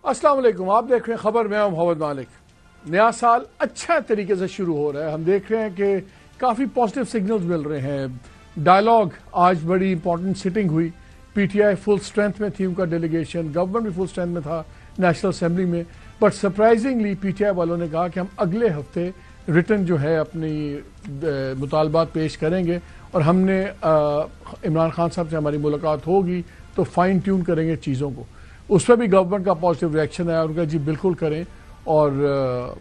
السلام علیکم، آپ دیکھ رہے ہیں خبر میں محمد مالک۔ نیا سال اچھا طریقے سے شروع ہو رہا ہے، ہم دیکھ رہے ہیں کہ کافی پازیٹیو سگنلز مل رہے ہیں۔ ڈائلاگ آج بڑی امپورٹنٹ سٹنگ ہوئی، P T I full strength میں تھی، ان کا ڈیلیگیشن، گورنمنٹ بھی فل سٹرینتھ میں تھا نیشنل اسمبلی میں، but surprisingly P T I والوں نے کہا کہ ہم اگلے ہفتے ریٹن جو ہے اپنی مطالبات پیش کریں گے، اور ہم نے عمران خان صاحب سے ہماری ملاقات ہوگی تو فائن ٹیون کریں گے چیزوں کو۔ اس پہ بھی گورنمنٹ کا پازیٹیو ریئیکشن آیا، ان کا جی بالکل کریں، اور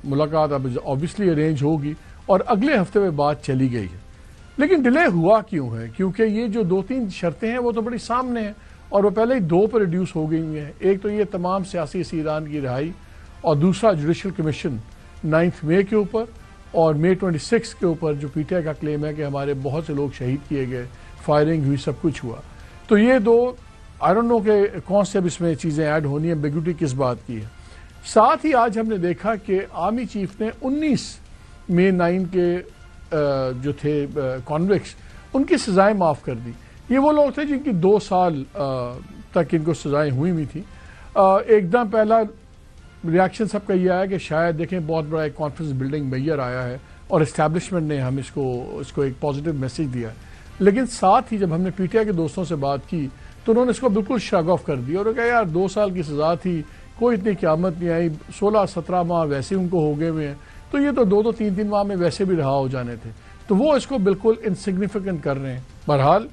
ملاقات اب آبویسلی ارینج ہوگی، اور اگلے ہفتے میں بات چلی گئی ہے۔ لیکن ڈیلے ہوا کیوں ہے؟ کیونکہ یہ جو 2-3 شرطیں ہیں وہ تو بڑی سامنے ہیں، اور وہ پہلے ہی 2 پر ریڈیوس ہو گئی ہیں۔ ایک تو یہ تمام سیاسی اسیران کی رہائی، اور دوسرا جوڈیشل کمیشن 9 مئی کے اوپر اور مئی 26 کے اوپر، جو پی ٹی آئی کا کلیم ہے کہ ہمارے بہت سے لوگ شہید کیے گئے، فائرنگ ہوئی، سب کچھ ہوا۔ تو یہ 2 آئی ڈونٹ نو کہ کون سے اب اس میں چیزیں ایڈ ہونی ہیں، ایمبیگوٹی کس بات کی ہے۔ ساتھ ہی آج ہم نے دیکھا کہ آرمی چیف نے 19 مئی 9 کے جو تھے کانوکٹس، ان کی سزائیں معاف کر دی۔ یہ وہ لوگ تھے جن کی 2 سال تک ان کو سزائیں ہوئی تھیں۔ ایک دم پہلا ریاکشن سب کا یہ آیا کہ شاید دیکھیں بہت بڑا ایک کانفیڈنس بلڈنگ میئر آیا ہے، اور اسٹیبلشمنٹ نے ہم اس کو ایک پازیٹیو میسج دیا ہے۔ لیکن ساتھ ہی جب ہم نے پی ٹی آئی کے دوستوں سے بات کی تو انہوں نے اس کو بالکل شرگ آف کر دیا، اور کہا یار 2 سال کی سزا تھی، کوئی اتنی قیامت نہیں آئی، 16-17 ماہ ویسے ان کو ہو گئے ہوئے ہیں، تو یہ تو 2-3 ماہ میں ویسے بھی رہا ہو جانے تھے، تو وہ اس کو بالکل انسگنیفیکنٹ کر رہے ہیں۔ بہرحال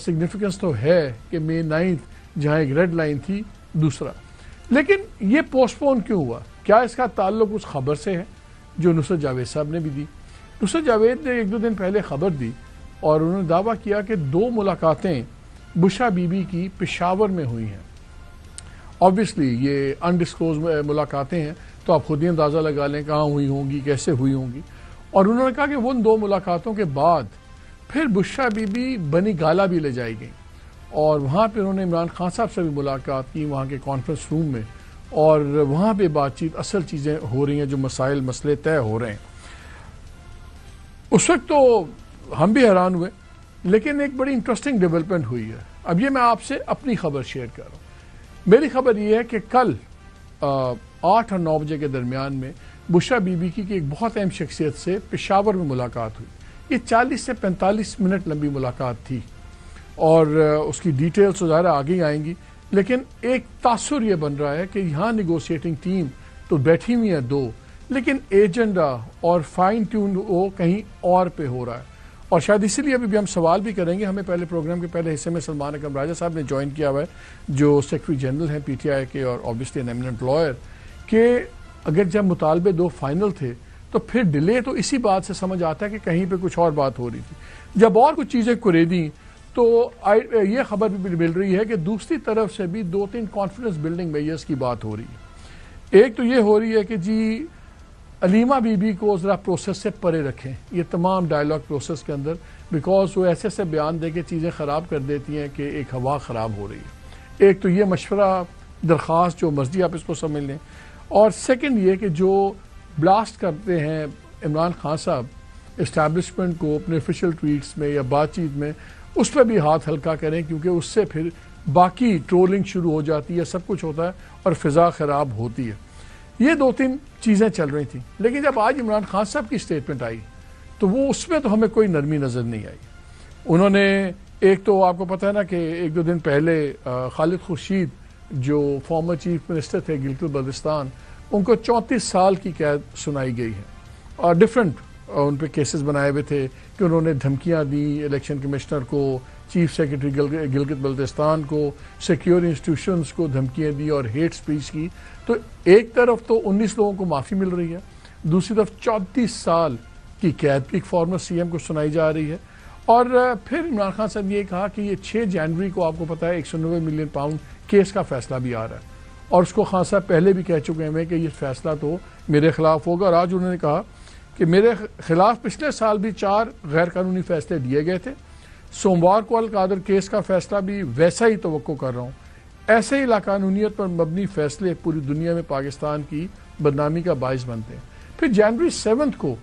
سگنیفیکنس تو ہے کہ مئی 9 جہاں ایک ریڈ لائن تھی، دوسرا۔ لیکن یہ پوسٹ پون کیوں ہوا؟ کیا اس کا تعلق اس خبر سے ہے جو نصرت جاوید صاحب نے بھی دی؟ نصرت جاوید نے 1-2 دن پہلے خبر دی، اور انہوں نے دعویٰ کیا کہ 2 ملاقاتیں بشرا بی بی کی پشاور میں ہوئی ہیں۔ آبویسلی یہ انڈسکلوز ملاقاتیں ہیں، تو آپ خود ہی اندازہ لگا لیں کہاں ہوئی ہوں گی، کیسے ہوئی ہوں گی۔ اور انہوں نے کہا کہ ان 2 ملاقاتوں کے بعد پھر بشرا بی بی بنی گالا بھی لے جائی گئیں، اور وہاں پہ انہوں نے عمران خان صاحب سے بھی ملاقات کی وہاں کے کانفرنس روم میں، اور وہاں پہ بات چیت، اصل چیزیں ہو رہی ہیں، جو مسئلے طے ہو رہے ہیں۔ اس وقت تو ہم بھی حیران ہوئے، لیکن ایک بڑی انٹرسٹنگ ڈیولپمنٹ ہوئی ہے۔ اب یہ میں آپ سے اپنی خبر شیئر کر رہا ہوں۔ میری خبر یہ ہے کہ کل 8 اور 9 بجے کے درمیان میں بشرا بی بی کی ایک بہت اہم شخصیت سے پشاور میں ملاقات ہوئی۔ یہ 40 سے 45 منٹ لمبی ملاقات تھی، اور اس کی ڈیٹیلز ظاہر آگے آئیں گی، لیکن ایک تاثر یہ بن رہا ہے کہ یہاں نیگوشیٹنگ ٹیم تو بیٹھی ہوئی ہے 2، لیکن ایجنڈا اور فائن ٹیون وہ کہیں اور پہ ہو رہا ہے۔ اور شاید اسی لیے ابھی ہم سوال بھی کریں گے، ہمیں پہلے پروگرام کے پہلے حصے میں سلمان اکرم راجہ صاحب نے جوائن کیا ہوا ہے، جو سیکرٹری جنرل ہیں پی ٹی آئی کے، اور آبویسلی این ایمیننٹ لائر، کہ اگر جب مطالبے 2 فائنل تھے تو پھر ڈیلے تو اسی بات سے سمجھ آتا ہے کہ کہیں پہ کچھ اور بات ہو رہی تھی۔ جب اور کچھ چیزیں کریدیں تو یہ خبر بھی مل رہی ہے کہ دوسری طرف سے بھی 2-3 کانفیڈنس بلڈنگ میئرز کی بات ہو رہی ہے۔ ایک تو یہ ہو رہی ہے کہ جی علیمہ بی بی کو ذرا پروسیس سے پرے رکھیں، یہ تمام ڈائلاگ پروسیس کے اندر، بیکاز وہ ایسے بیان دے کے چیزیں خراب کر دیتی ہیں کہ ایک ہوا خراب ہو رہی ہے۔ ایک تو یہ مشورہ، درخواست، جو مرضی آپ اس کو سمجھ لیں، اور سیکنڈ یہ کہ جو بلاسٹ کرتے ہیں عمران خان صاحب اسٹیبلشمنٹ کو اپنے آفیشیل ٹویٹس میں یا بات چیت میں، اس پہ بھی ہاتھ ہلکا کریں، کیونکہ اس سے پھر باقی ٹرولنگ شروع ہو جاتی ہے، سب کچھ ہوتا ہے، اور فضا خراب ہوتی ہے۔ یہ 2-3 چیزیں چل رہی تھیں، لیکن جب آج عمران خان صاحب کی سٹیٹمنٹ آئی تو وہ اس میں تو ہمیں کوئی نرمی نظر نہیں آئی۔ انہوں نے ایک تو آپ کو پتہ ہے نا کہ 1-2 دن پہلے خالد خورشید جو فارمر چیف منسٹر تھے گلگت بلتستان، ان کو 34 سال کی قید سنائی گئی ہے، اور ڈفرینٹ ان پہ کیسز بنائے ہوئے تھے کہ انہوں نے دھمکیاں دی الیکشن کمشنر کو، چیف سیکرٹری گلگت بلتستان کو، سیکیور انسٹیٹیوشنز کو دھمکیاں دی اور ہیٹ سپیچ کی۔ تو ایک طرف تو 19 لوگوں کو معافی مل رہی ہے، دوسری طرف 34 سال کی قید بھی ایک فارمر سی ایم کو سنائی جا رہی ہے۔ اور پھر عمران خان صاحب نے یہ کہا کہ یہ 6 جنوری کو آپ کو پتہ ہے 190 ملین پاؤنڈ کیس کا فیصلہ بھی آ رہا ہے، اور اس کو خان صاحب پہلے بھی کہہ چکے ہیں کہ یہ فیصلہ تو میرے خلاف ہوگا، اور آج انہوں نے کہا کہ میرے خلاف پچھلے سال بھی 4 غیر قانونی فیصلے دیے گئے تھے، سوموار کو القادر کیس کا فیصلہ بھی ویسا ہی توقع کر رہا ہوں۔ ایسے ہی لاقانونیت پر مبنی فیصلے پوری دنیا میں پاکستان کی بدنامی کا باعث بنتے ہیں۔ پھر جنوری 7 کو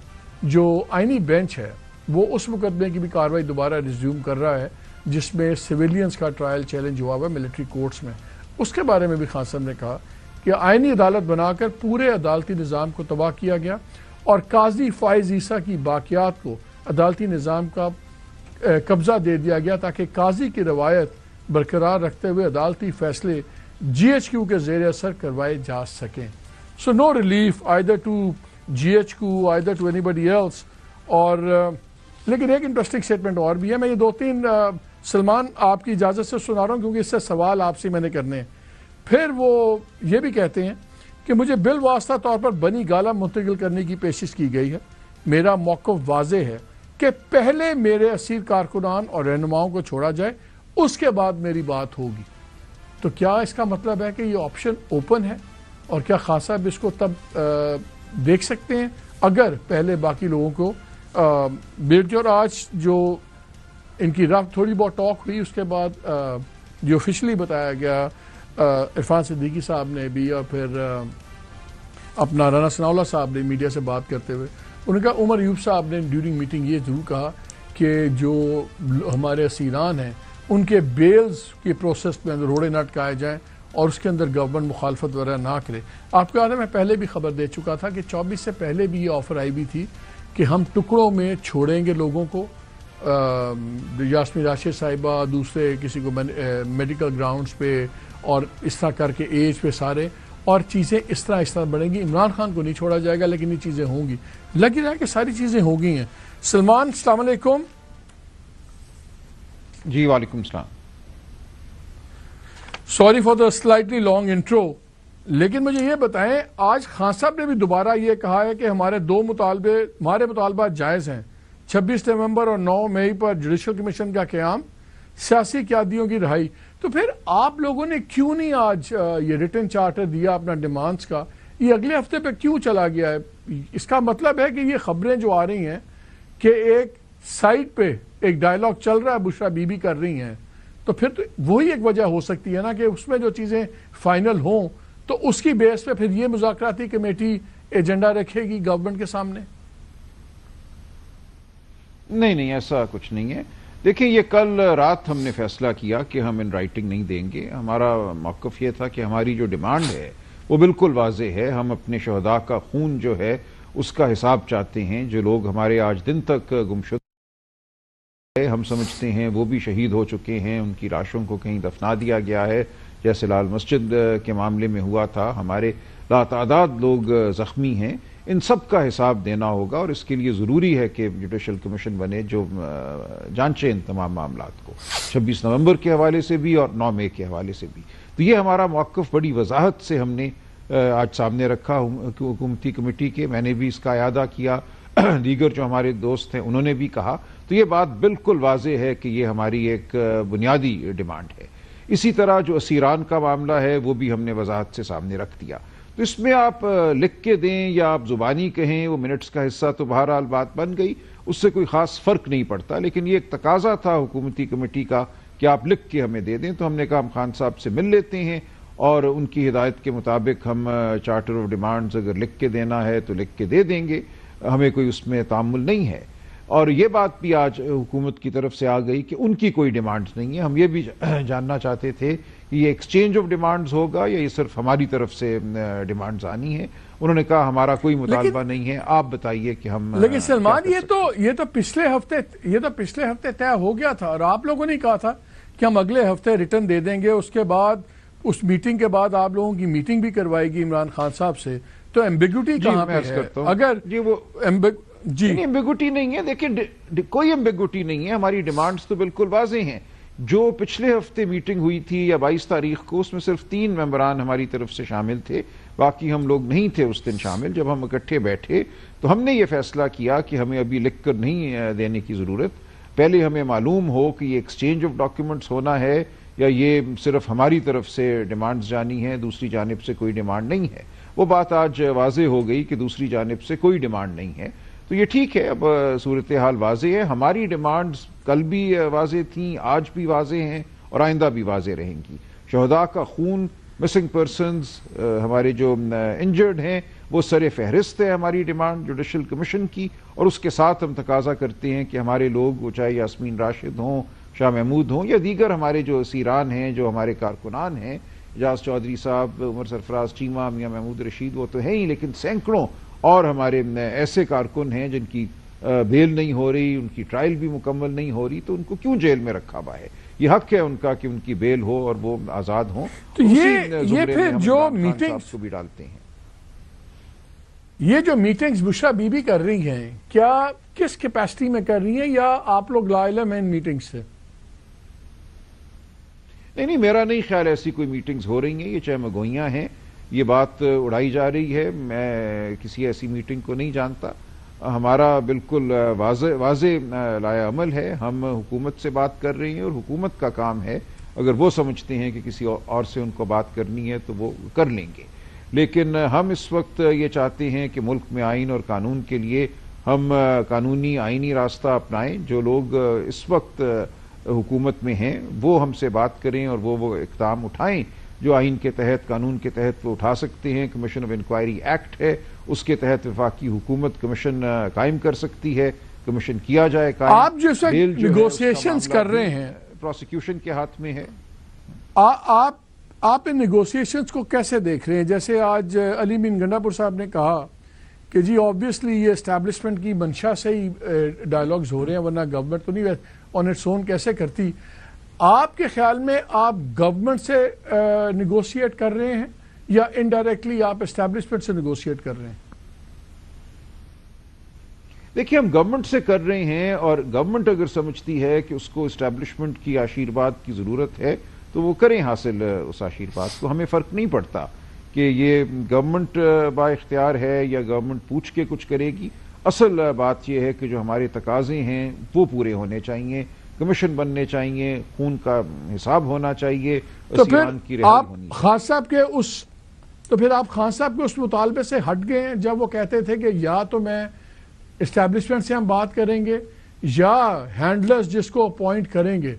جو آئینی بینچ ہے وہ اس مقدمے کی بھی کارروائی دوبارہ ریزیوم کر رہا ہے، جس میں سویلینز کا ٹرائل چیلنج ہوا ہوا ہے ملٹری کورٹس میں۔ اس کے بارے میں بھی خان صاحب نے کہا کہ کہ آئینی عدالت بنا کر پورے عدالتی نظام کو تباہ کیا گیا اور قاضی فائز عیسیٰ کی باقیات کو عدالتی نظام کا قبضہ دے دیا گیا تاکہ قاضی کی روایت برقرار رکھتے ہوئے عدالتی فیصلے جی ایچ کیو کے زیر اثر کروائے جا سکیں. So no relief either to G H Q either to anybody else. اور لیکن ایک انٹرسٹنگ اسٹیٹمنٹ اور بھی ہے. میں یہ 2-3 سلمان آپ کی اجازت سے سنا رہا ہوں کیونکہ اس سے سوال آپ سے میں نے کرنے ہیں. پھر وہ یہ بھی کہتے ہیں کہ مجھے بالواسطہ طور پر بنی گالہ منتقل کرنے کی پیشش کی گئی ہے. میرا موقف واضح ہے کہ پہلے میرے اسیر کارکنان اور رہنماؤں کو چھوڑا جائے, اس کے بعد میری بات ہوگی. تو کیا اس کا مطلب ہے کہ یہ آپشن اوپن ہے اور کیا خان صاحب اس کو تب دیکھ سکتے ہیں اگر پہلے باقی لوگوں کو بیٹھ جائے؟ اور آج جو ان کی رفت تھوڑی بہت ٹاک ہوئی اس کے بعد جو آفیشلی بتایا گیا عرفان صدیقی صاحب نے بھی اور پھر اپنا رانا ثناء اللہ صاحب نے میڈیا سے بات کرتے ہوئے انہوں نے کہا, عمر ایوب صاحب نے ڈیورنگ میٹنگ یہ ضرور کہا کہ جو ہمارے اسیران ہیں ان کے بیلز کی پروسیس میں روڑے نہ اٹکائے جائیں اور اس کے اندر گورنمنٹ مخالفت وغیرہ نہ کرے. آپ کو یاد ہے میں پہلے بھی خبر دے چکا تھا کہ 24 سے پہلے بھی یہ آفر آئی بھی تھی کہ ہم ٹکڑوں میں چھوڑیں گے لوگوں کو, یاسمین راشد صاحبہ دوسرے کسی کو میڈیکل گراؤنڈز پہ اور اس طرح کر کے ایج پہ سارے, اور چیزیں اس طرح بڑھیں گی. عمران خان کو نہیں چھوڑا جائے گا لیکن یہ چیزیں ہوں گی. لگ رہا ہے کہ ساری چیزیں ہو گئی ہیں. سلمان السلام علیکم. جی وعلیکم السلام. Sorry for the slightly long intro, لیکن مجھے یہ بتائیں آج خان صاحب نے بھی دوبارہ یہ کہا ہے کہ ہمارے مطالبات جائز ہیں. 26 نومبر اور 9 مئی پر جوڈیشل کمیشن کا قیام, سیاسی قیادیوں کی رہائی. تو پھر آپ لوگوں نے کیوں نہیں آج یہ ریٹن چارٹر دیا اپنا ڈیمانڈز کا؟ یہ اگلے ہفتے پہ کیوں چلا گیا ہے؟ اس کا مطلب ہے کہ یہ خبریں جو آ رہی ہیں کہ ایک سائٹ پہ ایک ڈائلاگ چل رہا ہے, بشرا بی بی کر رہی ہیں, تو پھر تو وہی ایک وجہ ہو سکتی ہے نا کہ اس میں جو چیزیں فائنل ہوں تو اس کی بیس پہ پھر یہ مذاکراتی کمیٹی ایجنڈا رکھے گی گورنمنٹ کے سامنے. نہیں ایسا کچھ نہیں ہے. دیکھیں یہ کل رات ہم نے فیصلہ کیا کہ ہم ان رائٹنگ نہیں دیں گے. ہمارا موقف یہ تھا کہ ہماری جو ڈیمانڈ ہے وہ بالکل واضح ہے. ہم اپنے شہداء کا خون جو ہے اس کا حساب چاہتے ہیں. جو لوگ ہمارے آج دن تک گمشدہ ہم سمجھتے ہیں وہ بھی شہید ہو چکے ہیں, ان کی لاشوں کو کہیں دفنا دیا گیا ہے جیسے لال مسجد کے معاملے میں ہوا تھا. ہمارے لاتعداد لوگ زخمی ہیں. ان سب کا حساب دینا ہوگا اور اس کے لیے ضروری ہے کہ جوڈیشل کمیشن بنے جو جانچے ان تمام معاملات کو 26 نومبر کے حوالے سے بھی اور 9 مئی کے حوالے سے بھی. تو یہ ہمارا موقف بڑی وضاحت سے ہم نے آج سامنے رکھا حکومتی کمیٹی کے. میں نے بھی اس کا اعادہ کیا, دیگر جو ہمارے دوست ہیں انہوں نے بھی کہا. تو یہ بات بالکل واضح ہے کہ یہ ہماری ایک بنیادی ڈیمانڈ ہے. اسی طرح جو اسیران کا معاملہ ہے وہ بھی ہم نے وضاحت سے سامنے رکھ دیا. تو اس میں آپ لکھ کے دیں یا آپ زبانی کہیں, وہ منٹس کا حصہ تو بہرحال بات بن گئی, اس سے کوئی خاص فرق نہیں پڑتا. لیکن یہ ایک تقاضا تھا حکومتی کمیٹی کا کہ آپ لکھ کے ہمیں دے دیں. تو ہم نے کہا ہم خان صاحب سے مل لیتے ہیں اور ان کی ہدایت کے مطابق ہم چارٹر آف ڈیمانڈز اگر لکھ کے دینا ہے تو لکھ کے دے دیں گے. ہمیں کوئی اس میں تعامل نہیں ہے. اور یہ بات بھی آج حکومت کی طرف سے آ گئی کہ ان کی کوئی ڈیمانڈز نہیں ہے. ہم یہ بھی جاننا چاہتے تھے کہ یہ ایکسچینج آف ڈیمانڈز ہوگا یا یہ صرف ہماری طرف سے ڈیمانڈز آنی ہیں. انہوں نے کہا ہمارا کوئی مطالبہ نہیں ہے, آپ بتائیے کہ ہم. لیکن سلمان یہ تو پچھلے ہفتے طے ہو گیا تھا اور آپ لوگوں نے کہا تھا کہ ہم اگلے ہفتے ریٹرن دے دیں گے. اس کے بعد اس میٹنگ کے بعد آپ لوگوں کی میٹنگ بھی کروائے گی عمران خان صاحب سے. تو ایمبیگوٹی کہاں پہ ہے؟ اگر وہ جی ایمبیگوٹی نہیں ہے. دیکھیں کوئی ایمبیگوٹی نہیں ہے. ہماری ڈیمانڈز تو بالکل واضح ہیں. جو پچھلے ہفتے میٹنگ ہوئی تھی یا 22 تاریخ کو, اس میں صرف 3 ممبران ہماری طرف سے شامل تھے, باقی ہم لوگ نہیں تھے اس دن شامل. جب ہم اکٹھے بیٹھے تو ہم نے یہ فیصلہ کیا کہ ہمیں ابھی لکھ کر نہیں دینے کی ضرورت. پہلے ہمیں معلوم ہو کہ یہ ایکسچینج آف ڈاکیومنٹس ہونا ہے یا یہ صرف ہماری طرف سے ڈیمانڈز جانی ہے, دوسری جانب سے کوئی ڈیمانڈ نہیں ہے. وہ بات آج واضح ہو گئی کہ دوسری جانب سے کوئی ڈیمانڈ نہیں ہے. تو یہ ٹھیک ہے, اب صورتحال واضح ہے. ہماری ڈیمانڈز کل بھی واضح تھیں, آج بھی واضح ہیں اور آئندہ بھی واضح رہیں گی. شہداء کا خون, مسنگ پرسنز, ہمارے جو انجرڈ ہیں وہ سر فہرست ہے ہماری ڈیمانڈ جوڈیشل کمیشن کی. اور اس کے ساتھ ہم تقاضا کرتے ہیں کہ ہمارے لوگ, وہ چاہے یاسمین راشد ہوں, شاہ محمود ہوں یا دیگر ہمارے جو اسیران ہیں, جو ہمارے کارکنان ہیں, اجاز چودھری صاحب، عمر سرفراز چیمہ، میاں محمود رشید، وہ تو ہیں ہی، لیکن سینکڑوں اور ہمارے ایسے کارکن ہیں جن کی بیل نہیں ہو رہی، ان کی ٹرائل بھی مکمل نہیں ہو رہی، تو ان کو کیوں جیل میں رکھا ہوا ہے؟ یہ حق ہے ان کا کہ ان کی بیل ہو اور وہ آزاد ہوں. تو یہ پھر جو میٹنگز کو بھی ڈالتے ہیں، یہ جو میٹنگز بشرا بی بی کر رہی ہیں، کیا کس کیپیسٹی میں کر رہی ہیں، یا آپ لوگ لا علم ہیں ان میٹنگ سے؟ نہیں، میرا نہیں خیال ایسی کوئی میٹنگز ہو رہی ہیں، یہ چہمگوئیاں ہیں، یہ بات اڑائی جا رہی ہے. میں کسی ایسی میٹنگ کو نہیں جانتا. ہمارا بالکل واضح لایا عمل ہے. ہم حکومت سے بات کر رہے ہیں اور حکومت کا کام ہے، اگر وہ سمجھتے ہیں کہ کسی اور سے ان کو بات کرنی ہے تو وہ کر لیں گے. لیکن ہم اس وقت یہ چاہتے ہیں کہ ملک میں آئین اور قانون کے لیے ہم قانونی آئینی راستہ اپنائیں. جو لوگ اس وقت حکومت میں ہیں وہ ہم سے بات کریں اور وہ اقدام اٹھائیں جو آئین کے تحت، قانون کے تحت وہ اٹھا سکتے ہیں. کمیشن آف انکوائری ایکٹ ہے، اس کے تحت وفاقی حکومت کمشن قائم کر سکتی ہے، کمیشن کیا جائے قائم. آپ جیسے نیگوسیشنز کر رہے ہیں، پروسیکیوشن کے ہاتھ میں ہے. آپ ان نیگوسیشنز کو کیسے دیکھ رہے ہیں؟ جیسے آج علی بن گنڈا پور صاحب نے کہا کہ جی آبویسلی یہ اسٹیبلشمنٹ کی منشا سے ہی ڈائیلاگز ہو رہے ہیں، ورنہ گورنمنٹ تو نہیں آن اٹس اون کیسے کرتی. آپ کے خیال میں آپ گورنمنٹ سے نیگوشیٹ کر رہے ہیں یا انڈائریکٹلی آپ اسٹیبلشمنٹ سے نیگوشیٹ کر رہے ہیں؟ دیکھیے، ہم گورنمنٹ سے کر رہے ہیں، اور گورنمنٹ اگر سمجھتی ہے کہ اس کو اسٹیبلشمنٹ کی آشیرواد کی ضرورت ہے تو وہ کریں حاصل اس آشیرواد کو. ہمیں فرق نہیں پڑتا کہ یہ گورنمنٹ با اختیار ہے یا گورنمنٹ پوچھ کے کچھ کرے گی. اصل بات یہ ہے کہ جو ہمارے تقاضے ہیں وہ پورے ہونے چاہیے، کمیشن بننے چاہیے، خون کا حساب ہونا چاہیے، اسیران کی رہائی ہونی چاہیے. تو پھر آپ خان صاحب کے اس مطالبے سے ہٹ گئے ہیں جب وہ کہتے تھے کہ یا تو میں اسٹیبلشمنٹ سے ہم بات کریں گے یا ہینڈلرز جس کو اپوائنٹ کریں گے.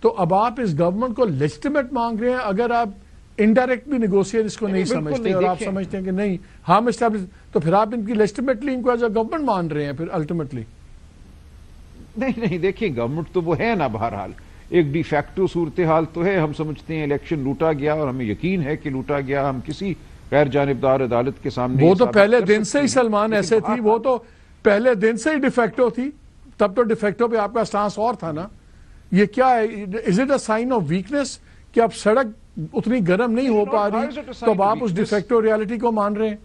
تو اب آپ اس گورنمنٹ کو لیجٹیمیٹ مانگ رہے ہیں اگر آپ انڈائریکٹ بھی نیگوشیٹ اس کو نہیں سمجھتے اور آپ سمجھتے ہیں کہ نہیں ہم اسٹیبلش، تو پھر آپ ان کی لیجٹیمیٹلی ان کو ایز اے گورنمنٹ مان رہے ہیں پھر الٹیمیٹلی؟ نہیں، دیکھیں گورنمنٹ تو وہ ہے نا. بہرحال ایک ڈی فیکٹو صورتحال تو ہے. ہم سمجھتے ہیں الیکشن لوٹا گیا اور ہمیں یقین ہے کہ لوٹا گیا. ہم کسی غیر جانبدار عدالت کے سامنے وہ تو پہلے دن سے ہی سلمان ایسے تھی، وہ تو پہلے دن سے ہی ڈیفیکٹو تھی. تب تو ڈیفیکٹو پہ آپ کا سٹانس اور تھا نا. یہ کیا ہے؟ Is it a sign of weakness کہ اب سڑک اتنی گرم نہیں ہو پا رہی تو اب آپ اس ڈیفیکٹو ریالٹی کو مان رہے ہیں؟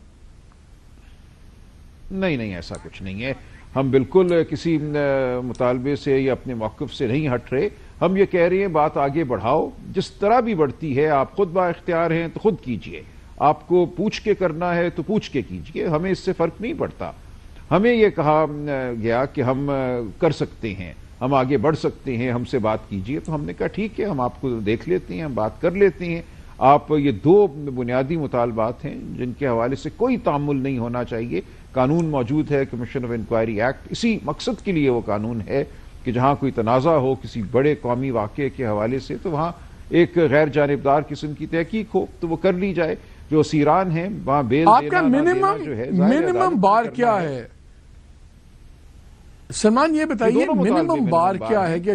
نہیں، ایسا کچھ نہیں ہے. ہم بالکل کسی مطالبے سے یا اپنے موقف سے نہیں ہٹ رہے. ہم یہ کہہ رہے ہیں بات آگے بڑھاؤ، جس طرح بھی بڑھتی ہے. آپ خود با اختیار ہیں تو خود کیجئے، آپ کو پوچھ کے کرنا ہے تو پوچھ کے کیجئے. ہمیں اس سے فرق نہیں پڑتا. ہمیں یہ کہا گیا کہ ہم کر سکتے ہیں، ہم آگے بڑھ سکتے ہیں، ہم سے بات کیجئے. تو ہم نے کہا ٹھیک ہے، ہم آپ کو دیکھ لیتے ہیں، ہم بات کر لیتے ہیں. آپ یہ دو بنیادی مطالبات ہیں جن کے حوالے سے کوئی تعامل نہیں ہونا چاہیے. قانون موجود ہے، کمیشن آف انکوائری ایکٹ، اسی مقصد کے لیے وہ قانون ہے کہ جہاں کوئی تنازع ہو کسی بڑے قومی واقعے کے حوالے سے تو وہاں ایک غیر جانبدار قسم کی تحقیق ہو تو وہ کر لی جائے. جو اسیران ہیں وہاں بیل آپ دینا کا نہ دینا جو ہے منیمم بار کیا ہے؟ سلمان یہ بتائیے منیمم بار کیا ہے کہ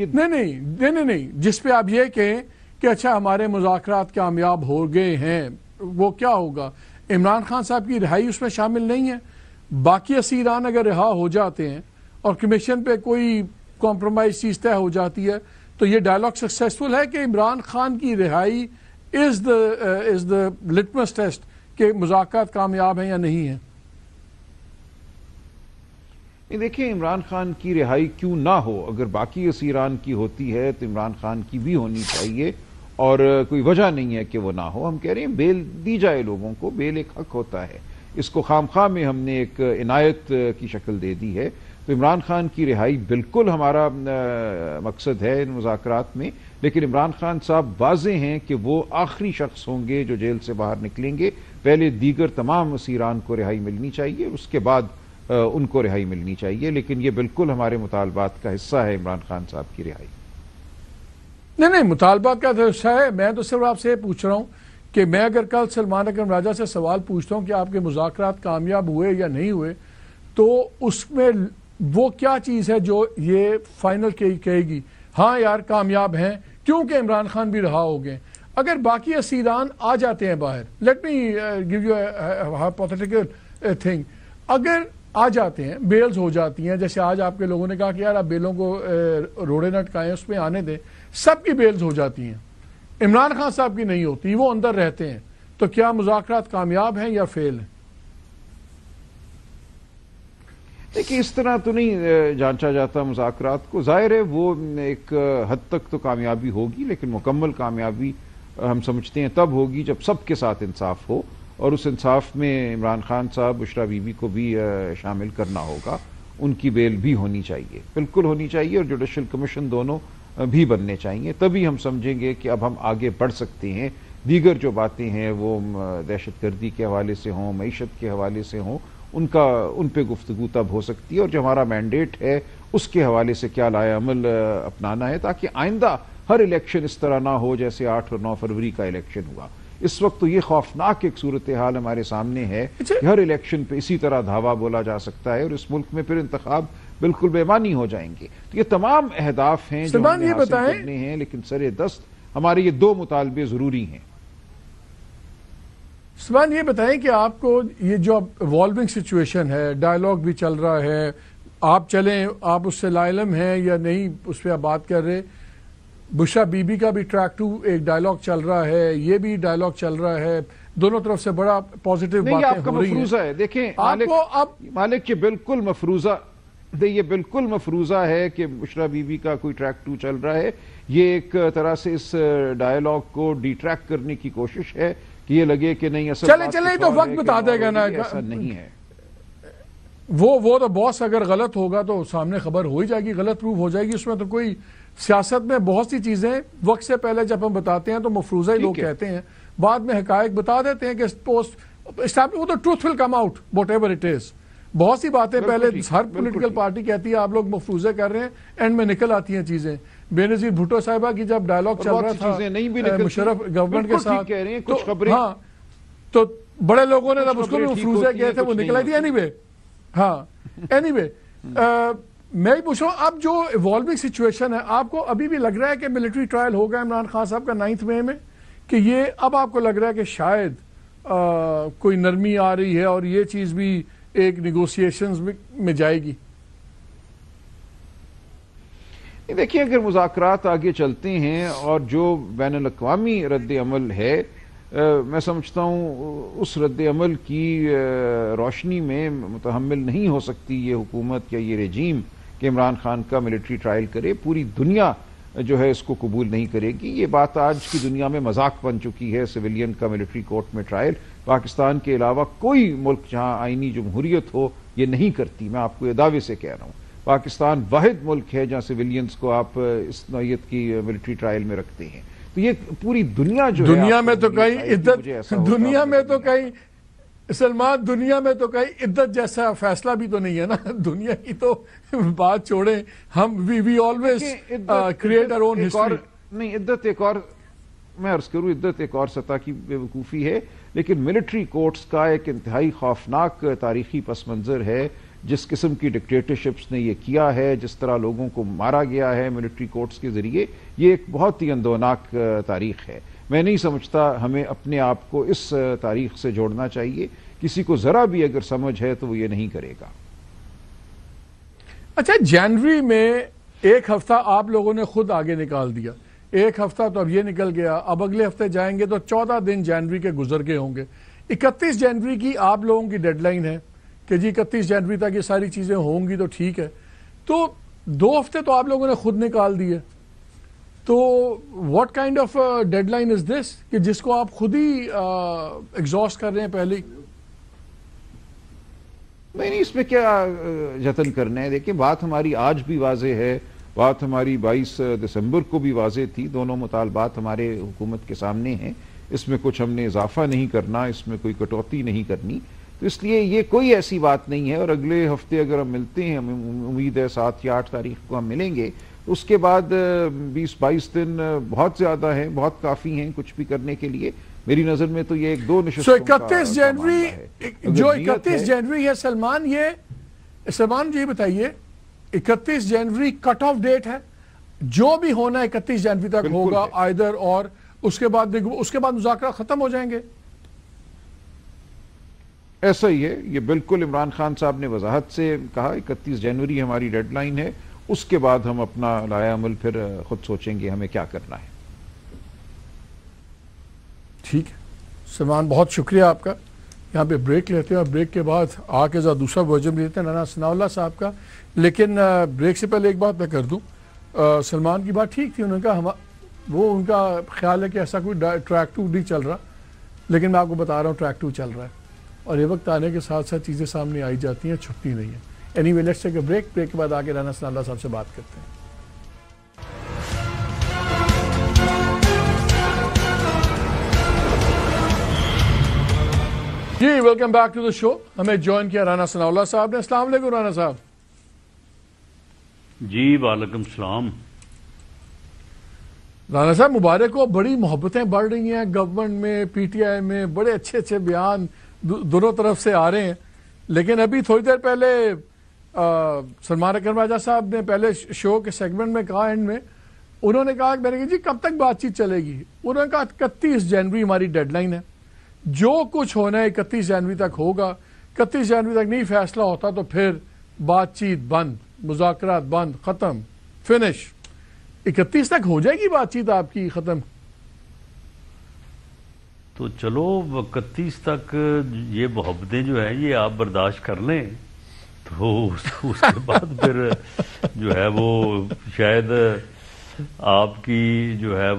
نہیں جس پہ آپ یہ کہیں کہ اچھا ہمارے مذاکرات کامیاب ہو گئے ہیں، وہ کیا ہوگا؟ عمران خان صاحب کی رہائی اس میں شامل نہیں ہے. باقی اسیران اگر رہا ہو جاتے ہیں اور کمیشن پہ کوئی کمپرومائز چیز طے ہو جاتی ہے تو یہ ڈائلاگ سکسیسفل ہے کہ عمران خان کی رہائی از دا لٹمس ٹیسٹ کہ مذاکرات کامیاب ہیں یا نہیں ہیں؟ دیکھیں، عمران خان کی رہائی کیوں نہ ہو، اگر باقی اسیران کی ہوتی ہے تو عمران خان کی بھی ہونی چاہیے اور کوئی وجہ نہیں ہے کہ وہ نہ ہو. ہم کہہ رہے ہیں بیل دی جائے لوگوں کو. بیل ایک حق ہوتا ہے، اس کو خام خواہ میں ہم نے ایک عنایت کی شکل دے دی ہے. تو عمران خان کی رہائی بالکل ہمارا مقصد ہے ان مذاکرات میں. لیکن عمران خان صاحب واضح ہیں کہ وہ آخری شخص ہوں گے جو جیل سے باہر نکلیں گے. پہلے دیگر تمام اسیران کو رہائی ملنی چاہیے، اس کے بعد ان کو رہائی ملنی چاہیے. لیکن یہ بالکل ہمارے مطالبات کا حصہ ہے عمران خان صاحب کی رہائی. نہیں مطالبات کا حصہ ہے. میں تو صرف آپ سے یہ پوچھ رہا ہوں کہ میں اگر کل سلمان اکرم راجہ سے سوال پوچھتا ہوں کہ آپ کے مذاکرات کامیاب ہوئے یا نہیں ہوئے تو اس میں وہ کیا چیز ہے جو یہ فائنل کہے گی ہاں یار کامیاب ہیں کیونکہ عمران خان بھی رہا ہو گئے. اگر باقی اسیران آ جاتے ہیں باہر, let me give you hypothetical thing, اگر آ جاتے ہیں, بیلز ہو جاتی ہیں, جیسے آج آپ کے لوگوں نے کہا کہ یار آپ بیلوں کو روڑے نہ اٹکائیں, اس میں آنے دیں, سب کی بیلز ہو جاتی ہیں, عمران خان صاحب کی نہیں ہوتی, وہ اندر رہتے ہیں, تو کیا مذاکرات کامیاب ہیں یا فیل ہیں؟ دیکھیے اس طرح تو نہیں جانچا جاتا مذاکرات کو. ظاہر ہے وہ ایک حد تک تو کامیابی ہوگی, لیکن مکمل کامیابی ہم سمجھتے ہیں تب ہوگی جب سب کے ساتھ انصاف ہو, اور اس انصاف میں عمران خان صاحب, بشرا بی بی کو بھی شامل کرنا ہوگا. ان کی بیل بھی ہونی چاہیے, بالکل ہونی چاہیے, اور جوڈیشل کمیشن دونوں بھی بننے چاہیے. تبھی ہم سمجھیں گے کہ اب ہم آگے بڑھ سکتے ہیں. دیگر جو باتیں ہیں وہ دہشت گردی کے حوالے سے ہوں, معیشت کے حوالے سے ہوں, ان پہ گفتگو تب ہو سکتی ہے, اور جو ہمارا مینڈیٹ ہے اس کے حوالے سے کیا لائے عمل اپنانا ہے, تاکہ آئندہ ہر الیکشن اس طرح نہ ہو جیسے 8 اور 9 فروری کا الیکشن ہوا. اس وقت تو یہ خوفناک ایک صورتحال ہمارے سامنے ہے کہ ہر الیکشن پہ اسی طرح دھاوا بولا جا سکتا ہے, اور اس ملک میں پھر انتخاب بالکل بے معنی ہو جائیں گے. تو یہ تمام اہداف ہیں جو ہمیں حاصل کرنے ہیں, لیکن سر دست ہمارے یہ 2 مطالبے ضروری ہیں. سلمان یہ بتائیں کہ آپ کو یہ جو ایوالونگ سچویشن ہے, ڈائلاگ بھی چل رہا ہے, آپ چلیں, آپ اس سے لا علم ہیں یا نہیں اس پہ آپ بات کر رہے, بشرا بی بی کا بھی ٹریک 2 ایک ڈائلاگ چل رہا ہے, یہ بھی ڈائلاگ چل رہا ہے, دونوں طرف سے بڑا پازیٹیو باتیں ہو رہی ہیں. یہ آپ کا مفروضہ ہے, دیکھیں مالک یہ بالکل مفروضہ, یہ بالکل مفروضہ ہے کہ بشرا بی بی کا کوئی ٹریک 2 چل رہا ہے. یہ ایک طرح سے اس ڈائلاگ کو ڈی ٹریک کرنے کی کوشش ہے کہ یہ لگے کہ نہیں اصل چلے تو وقت بتا دے گا نا, ایسا نہیں ہے. وہ تو باس اگر غلط ہوگا تو سامنے خبر ہو ہی جائے گی, غلط پروف ہو جائے گی. اس میں تو کوئی, سیاست میں بہت سی چیزیں وقت سے پہلے جب ہم بتاتے ہیں تو مفروضہ ہی لوگ کہتے ہیں, بعد میں حقائق بتا دیتے ہیں کہ وہ تو truth will come out what ever it is. بہت سی باتیں پہلے ہر پولیٹیکل پارٹی کہتی ہے آپ لوگ مفروضے کر رہے ہیں, اینڈ میں نکل آتی ہیں چیزیں. بےنظیر بھٹو صاحبہ کی جب ڈائلاگ چل رہا تھا مشرف گورنمنٹ کے ساتھ, ہاں تو بڑے لوگوں نے جب اس کو بھی مفروضے کہے تھے وہ نکل آئی تھی. اینی وے, ہاں اینی وے, میں پوچھ رہا ہوں اب جو ایوالونگ سچویشن ہے, آپ کو ابھی بھی لگ رہا ہے کہ ملٹری ٹرائل ہوگا عمران خان صاحب کا 9 مئی میں, کہ یہ اب آپ کو لگ رہا ہے کہ شاید کوئی نرمی آ رہی ہے اور یہ چیز بھی ایک نیگوسیشنز میں جائے گی؟ دیکھیں اگر مذاکرات آگے چلتے ہیں اور جو بین الاقوامی رد عمل ہے, میں سمجھتا ہوں اس رد عمل کی روشنی میں متحمل نہیں ہو سکتی یہ حکومت یا یہ رجیم کہ عمران خان کا ملٹری ٹرائل کرے. پوری دنیا جو ہے اس کو قبول نہیں کرے گی. یہ بات آج کی دنیا میں مذاق بن چکی ہے, سویلین کا ملٹری کورٹ میں ٹرائل. پاکستان کے علاوہ کوئی ملک جہاں آئینی جمہوریت ہو یہ نہیں کرتی. میں آپ کو یہ دعوے سے کہہ رہا ہوں, پاکستان واحد ملک ہے جہاں سویلینز کو آپ اس نوعیت کی ملٹری ٹرائل میں رکھتے ہیں. تو یہ پوری دنیا جو دنیا میں تو کہیں عدت, دنیا میں تو کہیں سلمان, دنیا میں تو کہیں عدت جیسا فیصلہ بھی تو نہیں ہے نا. دنیا کی تو بات چھوڑیں, ہم we always create our own history. نہیں, عدت ایک اور, میں عرض کروں عدت ایک اور سطح کی بے وقوفی ہے, لیکن ملٹری کورٹس کا ایک انتہائی خوفناک تاریخی پس منظر ہے. جس قسم کی ڈکٹیٹرشپس نے یہ کیا ہے, جس طرح لوگوں کو مارا گیا ہے ملٹری کورٹس کے ذریعے, یہ ایک بہت ہی اندوناک تاریخ ہے. میں نہیں سمجھتا ہمیں اپنے آپ کو اس تاریخ سے جوڑنا چاہیے. کسی کو ذرا بھی اگر سمجھ ہے تو وہ یہ نہیں کرے گا. اچھا, جنوری میں ایک ہفتہ آپ لوگوں نے خود آگے نکال دیا, ایک ہفتہ تو اب یہ نکل گیا, اب اگلے ہفتے جائیں گے تو 14 دن جنوری کے گزر گئے ہوں گے. 31 جنوری کی آپ لوگوں کی ڈیڈ لائن ہے کہ جی 31 جنوری تک یہ ساری چیزیں ہوں گی تو ٹھیک ہے. تو 2 ہفتے تو آپ لوگوں نے خود نکال دیے. تو what kind of deadline is this کہ جس کو آپ خود ہی ایگزاسٹ کر رہے ہیں پہلے؟ نہیں, اس میں کیا جتن کرنا ہے. دیکھیں بات ہماری آج بھی واضح ہے, بات ہماری 22 دسمبر کو بھی واضح تھی. دونوں مطالبات ہمارے حکومت کے سامنے ہیں. اس میں کچھ ہم نے اضافہ نہیں کرنا, اس میں کوئی کٹوتی نہیں کرنی. تو اس لیے یہ کوئی ایسی بات نہیں ہے. اور اگلے ہفتے اگر ہم ملتے ہیں, ہمیں امید ہے 7 یا 8 تاریخ کو ہم ملیں گے, اس کے بعد 20-22 دن بہت زیادہ ہیں, بہت کافی ہیں کچھ بھی کرنے کے لیے. میری نظر میں تو یہ 1-2 نشستوں کا 31 جنوری جو 31 جنوری ہے سلمان, یہ بتائیے 31 جنوری کٹ آف ڈیٹ ہے, جو بھی ہونا 31 جنوری تک ہوگا آئدر, اس کے بعد مذاکرات ختم ہو جائیں گے. ایسا ہی ہے. یہ بالکل عمران خان صاحب نے وضاحت سے کہا 31 جنوری ہماری ڈیڈ لائن ہے. اس کے بعد ہم اپنا لائحہ عمل پھر خود سوچیں گے ہمیں کیا کرنا ہے. ٹھیک ہے سلمان، بہت شکریہ آپ کا. یہاں پہ بریک لیتے ہیں اور بریک کے بعد آ کے ذرا دوسرا ورژن بھی لیتے ہیں رانا ثناء اللہ صاحب کا. لیکن بریک سے پہلے ایک بات میں کر دوں. سلمان کی بات ٹھیک تھی، انہوں نے کہا وہ ان کا خیال ہے کہ ایسا کوئی ٹریک 2 نہیں چل رہا، لیکن میں آپ کو بتا رہا ہوں ٹریک 2 چل رہا ہے، اور یہ وقت آنے کے ساتھ ساتھ چیزیں سامنے آئی جاتی ہیں، چھپتی نہیں ہیں. Any way let's take a break کے بعد آگے رانا ثناء اللہ صاحب سے بات کرتے ہیں. جی ویلکم بیک ٹو دا شو. ہمیں جوائن کیا رانا ثناء اللہ صاحب نے. السلام علیکم رانا صاحب. جی وعلیکم السلام. رانا صاحب مبارک ہو، بڑی محبتیں بڑھ رہی ہیں گورنمنٹ میں، پی ٹی آئی میں، بڑے اچھے اچھے بیان دونوں طرف سے آ رہے ہیں. لیکن ابھی تھوڑی دیر پہلے سلمان اکرم راجہ صاحب نے پہلے شو کے سیگمنٹ میں کہا، اینڈ میں انہوں نے کہا کہ میں نے کہا جی کب تک بات چیت چلے گی. انہوں نے کہا 31 جنوری ہماری ڈیڈ لائن ہے، جو کچھ ہونا ہے 31 جنوری تک ہوگا. 31 جنوری تک نہیں فیصلہ ہوتا تو پھر بات چیت بند، مذاکرات بند، ختم، فنش. 31 تک ہو جائے گی بات چیت آپ کی ختم؟ تو چلو 31 تک یہ محبتیں جو ہیں یہ آپ برداشت کر لیں، تو اس کے بعد پھر جو ہے وہ شاید آپ کی جو ہے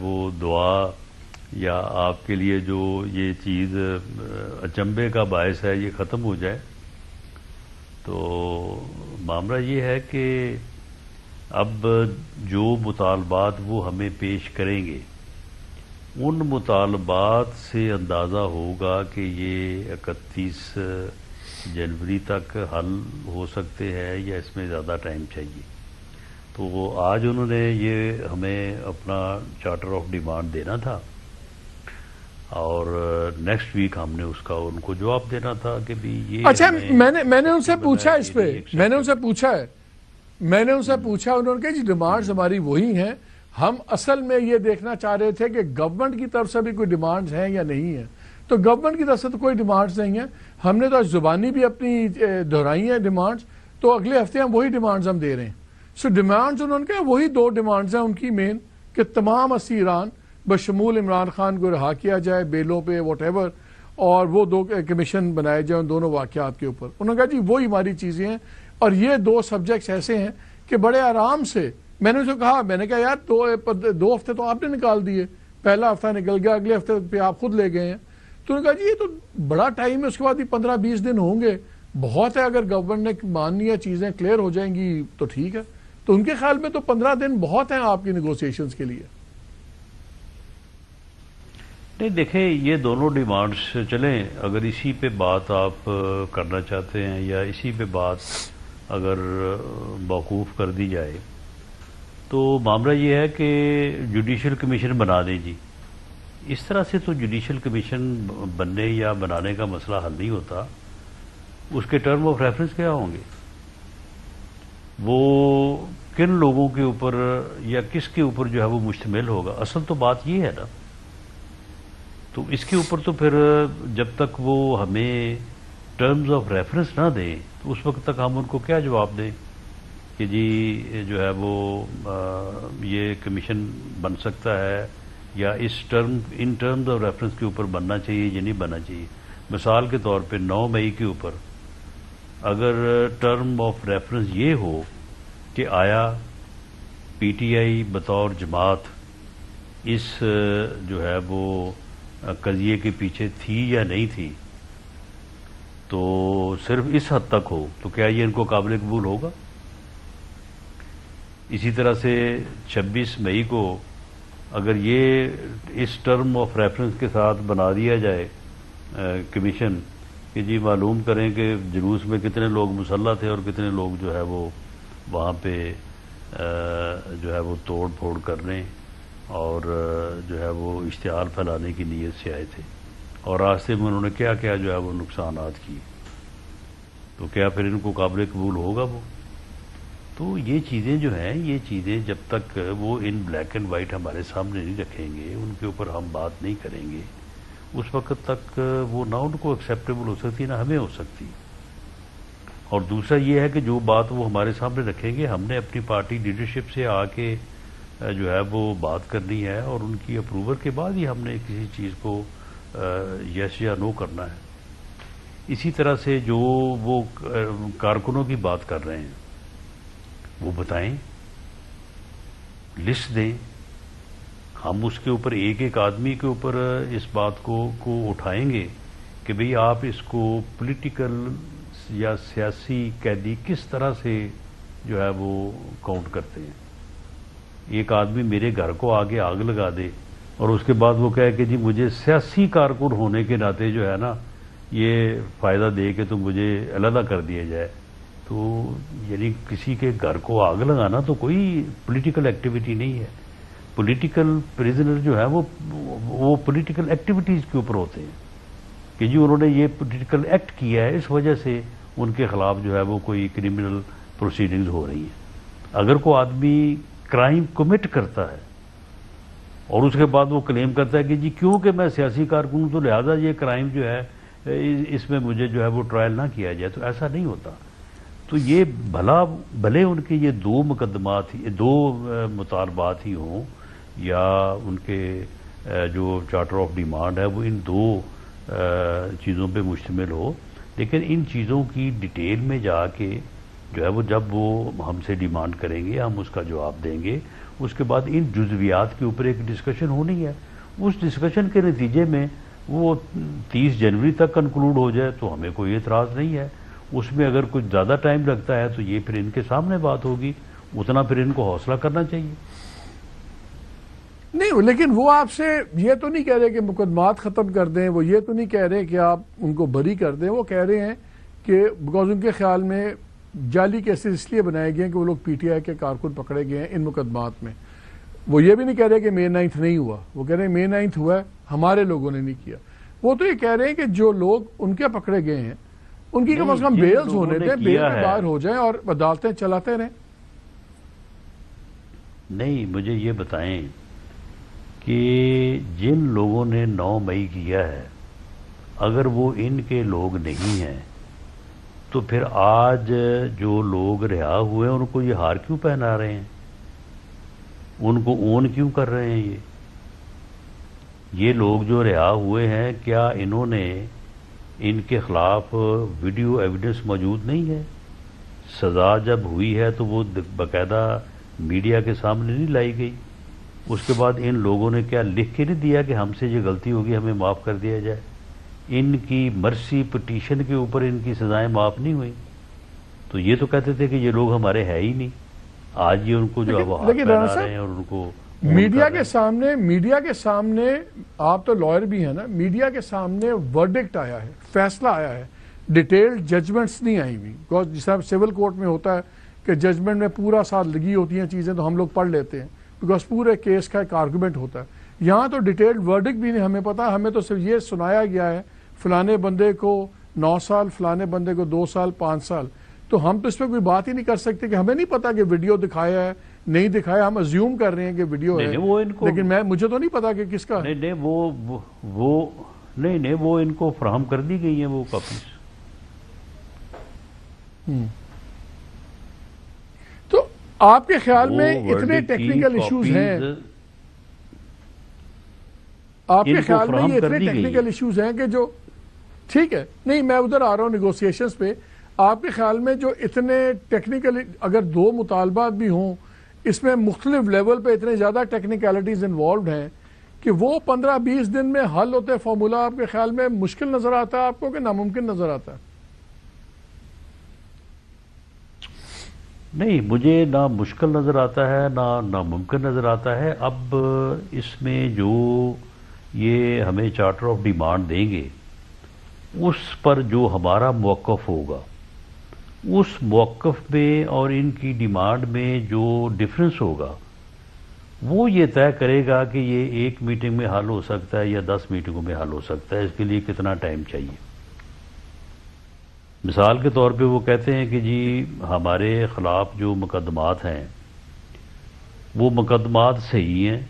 وہ دعا یا آپ کے لیے جو یہ چیز اچنبے کا باعث ہے یہ ختم ہو جائے. تو معاملہ یہ ہے کہ اب جو مطالبات وہ ہمیں پیش کریں گے ان مطالبات سے اندازہ ہوگا کہ یہ 31 جنوری تک حل ہو سکتے ہیں یا اس میں زیادہ ٹائم چاہیے. تو آج انہوں نے یہ ہمیں اپنا چارٹر آف ڈیمانڈ دینا تھا اور نیکسٹ ویک ہم نے اس کا ان کو جواب دینا تھا کہ بھی یہ. اچھا میں نے ان سے پوچھا اس پہ، میں نے ان سے پوچھا انہوں نے کہا جی ڈیمانڈز ہماری وہی ہیں، ہم اصل میں یہ دیکھنا چاہ رہے تھے کہ گورنمنٹ کی طرف سے بھی کوئی ڈیمانڈز ہیں یا نہیں ہیں. تو گورنمنٹ کی طرف سے تو کوئی ڈیمانڈز نہیں ہیں، ہم نے تو زبانی بھی اپنی دہرائی ہیں ڈیمانڈز، تو اگلے ہفتے ہم وہی ڈیمانڈز ہم دے رہے ہیں. سو ڈیمانڈز انہوں نے کہا وہی 2 ڈیمانڈز ہیں ان کی مین، کہ تمام اسیران بشمول عمران خان کو رہا کیا جائے بیلوں پہ واٹ ایور، اور وہ 2 کمیشن بنائے جائیں ان دونوں واقعات کے اوپر. انہوں نے کہا جی وہی ہماری چیزیں ہیں، اور یہ 2 سبجیکٹس ایسے ہیں کہ بڑے آرام سے. میں نے اسے کہا، میں نے کہا یار 2 ہفتے تو آپ نے نکال دیے، پہلا ہفتہ نکل گیا، اگلے ہفتے پہ آپ خود لے گئے ہیں. تو انہوں نے کہا جی یہ تو بڑا ٹائم ہے، اس کے بعد 15-20 دن ہوں گے، بہت ہے. اگر گورنمنٹ نے مان لیا چیزیں کلیئر ہو جائیں گی تو ٹھیک ہے. تو ان کے خیال میں تو 15 دن بہت ہیں آپ کی نیگوسیشنز کے لیے. نہیں دیکھیں، یہ دونوں ڈیمانڈز چلیں، اگر اسی پہ بات آپ کرنا چاہتے ہیں یا اسی پہ بات اگر موقوف کر دی جائے تو معاملہ یہ ہے کہ جوڈیشل کمیشن بنا دیں جی. اس طرح سے تو جوڈیشل کمیشن بننے یا بنانے کا مسئلہ حل نہیں ہوتا. اس کے ٹرم آف ریفرنس کیا ہوں گے، وہ کن لوگوں کے اوپر یا کس کے اوپر جو ہے وہ مشتمل ہوگا. اصل تو بات یہ ہے نا. تو اس کے اوپر تو پھر جب تک وہ ہمیں ٹرمز آف ریفرنس نہ دیں تو اس وقت تک ہم ان کو کیا جواب دیں کہ جی جو ہے وہ یہ کمیشن بن سکتا ہے یا ان ٹرمز آف ریفرنس کے اوپر بننا چاہیے یا نہیں بننا چاہیے. مثال کے طور پہ 9 مئی کے اوپر اگر ٹرم آف ریفرنس یہ ہو کہ آیا پی ٹی آئی بطور جماعت اس جو ہے وہ قضیے کے پیچھے تھی یا نہیں تھی، تو صرف اس حد تک ہو تو کیا یہ ان کو قابل قبول ہوگا؟ اسی طرح سے 26 مئی کو اگر یہ اس ٹرم آف ریفرنس کے ساتھ بنا دیا جائے کمیشن کہ جی معلوم کریں کہ جلوس میں کتنے لوگ مسلح تھے اور کتنے لوگ جو ہے وہ وہاں پہ جو ہے وہ توڑ پھوڑ کرنے اور جو ہے وہ اشتعال پھیلانے کی نیت سے آئے تھے اور راستے میں انہوں نے کیا کیا جو ہے وہ نقصانات کیے، تو کیا پھر ان کو قابل قبول ہوگا وہ؟ تو یہ چیزیں جو ہیں، یہ چیزیں جب تک وہ ان بلیک اینڈ وائٹ ہمارے سامنے نہیں رکھیں گے، ان کے اوپر ہم بات نہیں کریں گے، اس وقت تک وہ نہ ان کو ایکسیپٹیبل ہو سکتی نہ ہمیں ہو سکتی. اور دوسرا یہ ہے کہ جو بات وہ ہمارے سامنے رکھیں گے، ہم نے اپنی پارٹی لیڈرشپ سے آ کے جو ہے وہ بات کرنی ہے، اور ان کی اپروول کے بعد ہی ہم نے کسی چیز کو یس یا نو کرنا ہے. اسی طرح سے جو وہ کارکنوں کی بات کر رہے ہیں، وہ بتائیں، لسٹ دیں، ہم اس کے اوپر ایک ایک آدمی کے اوپر اس بات کو اٹھائیں گے کہ بھئی آپ اس کو پولیٹیکل یا سیاسی قیدی کس طرح سے جو ہے وہ کاؤنٹ کرتے ہیں. ایک آدمی میرے گھر کو آگے آگ لگا دے اور اس کے بعد وہ کہے کہ جی مجھے سیاسی کارکن ہونے کے ناطے جو ہے نا یہ فائدہ دے کے تو مجھے علیحدہ کر دیا جائے. تو یعنی کسی کے گھر کو آگ لگانا تو کوئی پولیٹیکل ایکٹیویٹی نہیں ہے. پولیٹیکل پریزنر جو ہے وہ پولیٹیکل ایکٹیویٹیز کے اوپر ہوتے ہیں کہ جی انہوں نے یہ پولیٹیکل ایکٹ کیا ہے، اس وجہ سے ان کے خلاف جو ہے وہ کوئی کرمنل پروسیڈنگز ہو رہی ہیں. اگر کوئی آدمی کرائم کمٹ کرتا ہے اور اس کے بعد وہ کلیم کرتا ہے کہ جی کیونکہ میں سیاسی کارکن ہوں تو لہذا یہ کرائم جو ہے اس میں مجھے جو ہے وہ ٹرائل نہ کیا جائے، تو ایسا نہیں ہوتا. تو یہ بھلے ان کے یہ دو مقدمات ہی، دو مطالبات ہی ہوں، یا ان کے جو چارٹر آف ڈیمانڈ ہے وہ ان دو چیزوں پہ مشتمل ہو، لیکن ان چیزوں کی ڈیٹیل میں جا کے جو ہے وہ جب وہ ہم سے ڈیمانڈ کریں گے ہم اس کا جواب دیں گے. اس کے بعد ان جزویات کے اوپر ایک ڈسکشن ہونی ہے. اس ڈسکشن کے نتیجے میں وہ 30 جنوری تک کنکلوڈ ہو جائے تو ہمیں کوئی اعتراض نہیں ہے. اس میں اگر کچھ زیادہ ٹائم لگتا ہے تو یہ پھر ان کے سامنے بات ہوگی، اتنا پھر ان کو حوصلہ کرنا چاہیے. نہیں، لیکن وہ آپ سے یہ تو نہیں کہہ رہے کہ مقدمات ختم کر دیں، وہ یہ تو نہیں کہہ رہے کہ آپ ان کو بری کر دیں. وہ کہہ رہے ہیں کہ بیکاز ان کے خیال میں جعلی کیسز اس لیے بنائے گئے ہیں کہ وہ لوگ پی ٹی آئی کے کارکن پکڑے گئے ہیں ان مقدمات میں. وہ یہ بھی نہیں کہہ رہے کہ May 9 نہیں ہوا، وہ کہہ رہے ہیں May 9 ہوا ہے، ہمارے لوگوں نے نہیں کیا. وہ تو یہ کہہ رہے ہیں کہ جو لوگ ان کے پکڑے گئے ہیں ان کی کم از کم بیلز ہونے دیں، بیل پہ باہر ہو جائیں اور عدالتیں چلاتے رہیں. نہیں، مجھے یہ بتائیں کہ جن لوگوں نے 9 مئی کیا ہے اگر وہ ان کے لوگ نہیں ہیں تو پھر آج جو لوگ رہا ہوئے ہیں ان کو یہ ہار کیوں پہنا رہے ہیں، ان کو اون کیوں کر رہے ہیں؟ یہ لوگ جو رہا ہوئے ہیں کیا انہوں نے ان کے خلاف ویڈیو ایویڈنس موجود نہیں ہے؟ سزا جب ہوئی ہے تو وہ باقاعدہ میڈیا کے سامنے نہیں لائی گئی. اس کے بعد ان لوگوں نے کیا لکھ کے نہیں دیا کہ ہم سے یہ غلطی ہوگی ہمیں معاف کر دیا جائے؟ ان کی مرسی پٹیشن کے اوپر ان کی سزائیں معاف نہیں ہوئی. تو یہ تو کہتے تھے کہ یہ لوگ ہمارے ہے ہی نہیں. آج یہ ان کو جو اب ہاتھ پہنا رہے ہیں اور ان کو میڈیا کے سامنے آپ تو لائر بھی ہیں نا، میڈیا کے سامنے ورڈکٹ آیا ہے، فیصلہ آیا ہے، ڈیٹیلڈ ججمنٹس نہیں آئی ہوئی. جس طرح سول کورٹ میں ہوتا ہے کہ ججمنٹ میں پورا ساتھ لگی ہوتی ہیں چیزیں تو ہم لوگ پڑھ لیتے ہیں بیکاز پورے کیس کا ایک آرگومنٹ ہوتا ہے. یہاں تو ڈیٹیلڈ ورڈکٹ بھی نہیں ہمیں پتا. ہمیں تو صرف یہ سنایا گیا ہے فلانے بندے کو 9 سال، فلانے بندے کو 2 سال 5 سال. تو ہم تو اس پہ کوئی بات ہی نہیں کر سکتے کہ ہمیں نہیں پتا کہ ویڈیو دکھایا ہے نہیں دکھایا. ہم ازیوم کر رہے ہیں کہ ویڈیو ہے، لیکن مجھے تو نہیں پتا کہ کس کا. نہیں وہ ان کو فراہم کر دی گئی ہیں وہ کاپیز. تو آپ کے خیال میں اتنے ٹیکنیکل ایشوز ہیں، آپ کے خیال میں یہ اتنے ٹیکنیکل ایشوز ہیں کہ جو ٹھیک ہے نہیں میں ادھر آ رہا ہوں نیگوسیشنز پہ. آپ کے خیال میں جو اتنے ٹیکنیکل اگر 2 مطالبات بھی ہوں اس میں مختلف لیول پہ اتنے زیادہ ٹیکنیکلٹیز انوالوڈ ہیں کہ وہ 15-20 دن میں حل ہوتے فارمولا آپ کے خیال میں مشکل نظر آتا ہے آپ کو کہ ناممکن نظر آتا ہے؟ نہیں، مجھے نہ مشکل نظر آتا ہے نہ ناممکن نظر آتا ہے. اب اس میں جو یہ ہمیں چارٹر آف ڈیمانڈ دیں گے اس پر جو ہمارا موقف ہوگا اس موقف میں اور ان کی ڈیمانڈ میں جو ڈفرنس ہوگا وہ یہ طے کرے گا کہ یہ 1 میٹنگ میں حل ہو سکتا ہے یا 10 میٹنگوں میں حل ہو سکتا ہے. اس کے لیے کتنا ٹائم چاہیے. مثال کے طور پہ وہ کہتے ہیں کہ جی ہمارے خلاف جو مقدمات ہیں وہ مقدمات صحیح ہیں،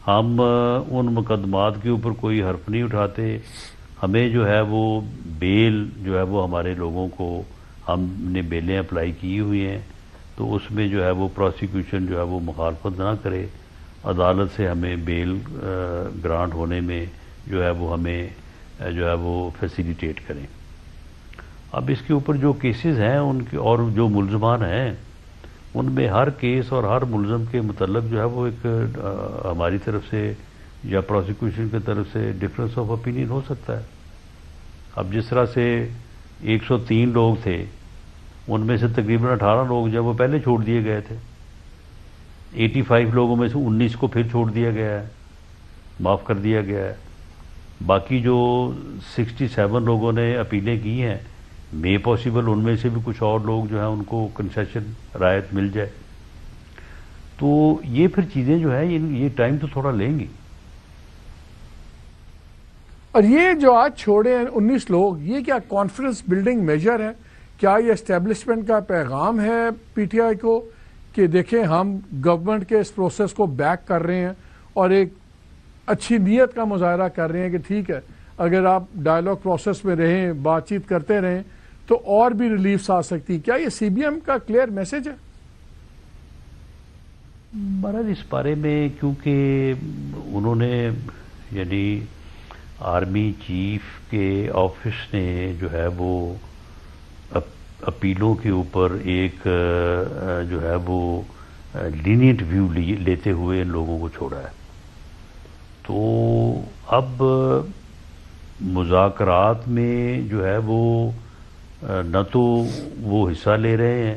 ہم ان مقدمات کے اوپر کوئی حرف نہیں اٹھاتے، ہمیں جو ہے وہ بیل جو ہے وہ ہمارے لوگوں کو، ہم نے بیلیں اپلائی کی ہوئی ہیں تو اس میں جو ہے وہ پروسیکیوشن جو ہے وہ مخالفت نہ کرے، عدالت سے ہمیں بیل گرانٹ ہونے میں جو ہے وہ ہمیں جو ہے وہ فیسیلیٹیٹ کریں۔ اب اس کے اوپر جو کیسز ہیں ان کے اور جو ملزمان ہیں ان میں ہر کیس اور ہر ملزم کے متعلق جو ہے وہ ایک ہماری طرف سے یا پروسیکیوشن کی طرف سے ڈفرینس آف اوپینین ہو سکتا ہے۔ اب جس طرح سے 103 لوگ تھے ان میں سے تقریباً 18 لوگ جو وہ پہلے چھوڑ دیے گئے تھے، 85 لوگوں میں سے 19 کو پھر چھوڑ دیا گیا ہے، معاف کر دیا گیا ہے، باقی جو 67 لوگوں نے اپیلیں کی ہیں میں پاسبل ان میں سے بھی کچھ اور لوگ جو ہیں ان کو کنسیشن رعایت مل جائے، تو یہ پھر چیزیں جو ہیں یہ ٹائم تو تھوڑا لیں گی۔ اور یہ جو آج چھوڑے ہیں 19 لوگ، یہ کیا کانفیڈنس بلڈنگ میجر ہے؟ کیا یہ اسٹیبلشمنٹ کا پیغام ہے پی ٹی آئی کو کہ دیکھیں ہم گورنمنٹ کے اس پروسیس کو بیک کر رہے ہیں اور ایک اچھی نیت کا مظاہرہ کر رہے ہیں کہ ٹھیک ہے اگر آپ ڈائلاگ پروسیس میں رہیں، بات چیت کرتے رہیں تو اور بھی ریلیفس آ سکتی؟ کیا یہ سی بی ایم کا کلیئر میسج ہے؟ مہاراج اس بارے میں کیونکہ انہوں نے یعنی آرمی چیف کے آفس نے جو ہے وہ اپیلوں کے اوپر ایک جو ہے وہ لینینٹ ویو لیتے ہوئے ان لوگوں کو چھوڑا ہے، تو اب مذاکرات میں جو ہے وہ نہ تو وہ حصہ لے رہے ہیں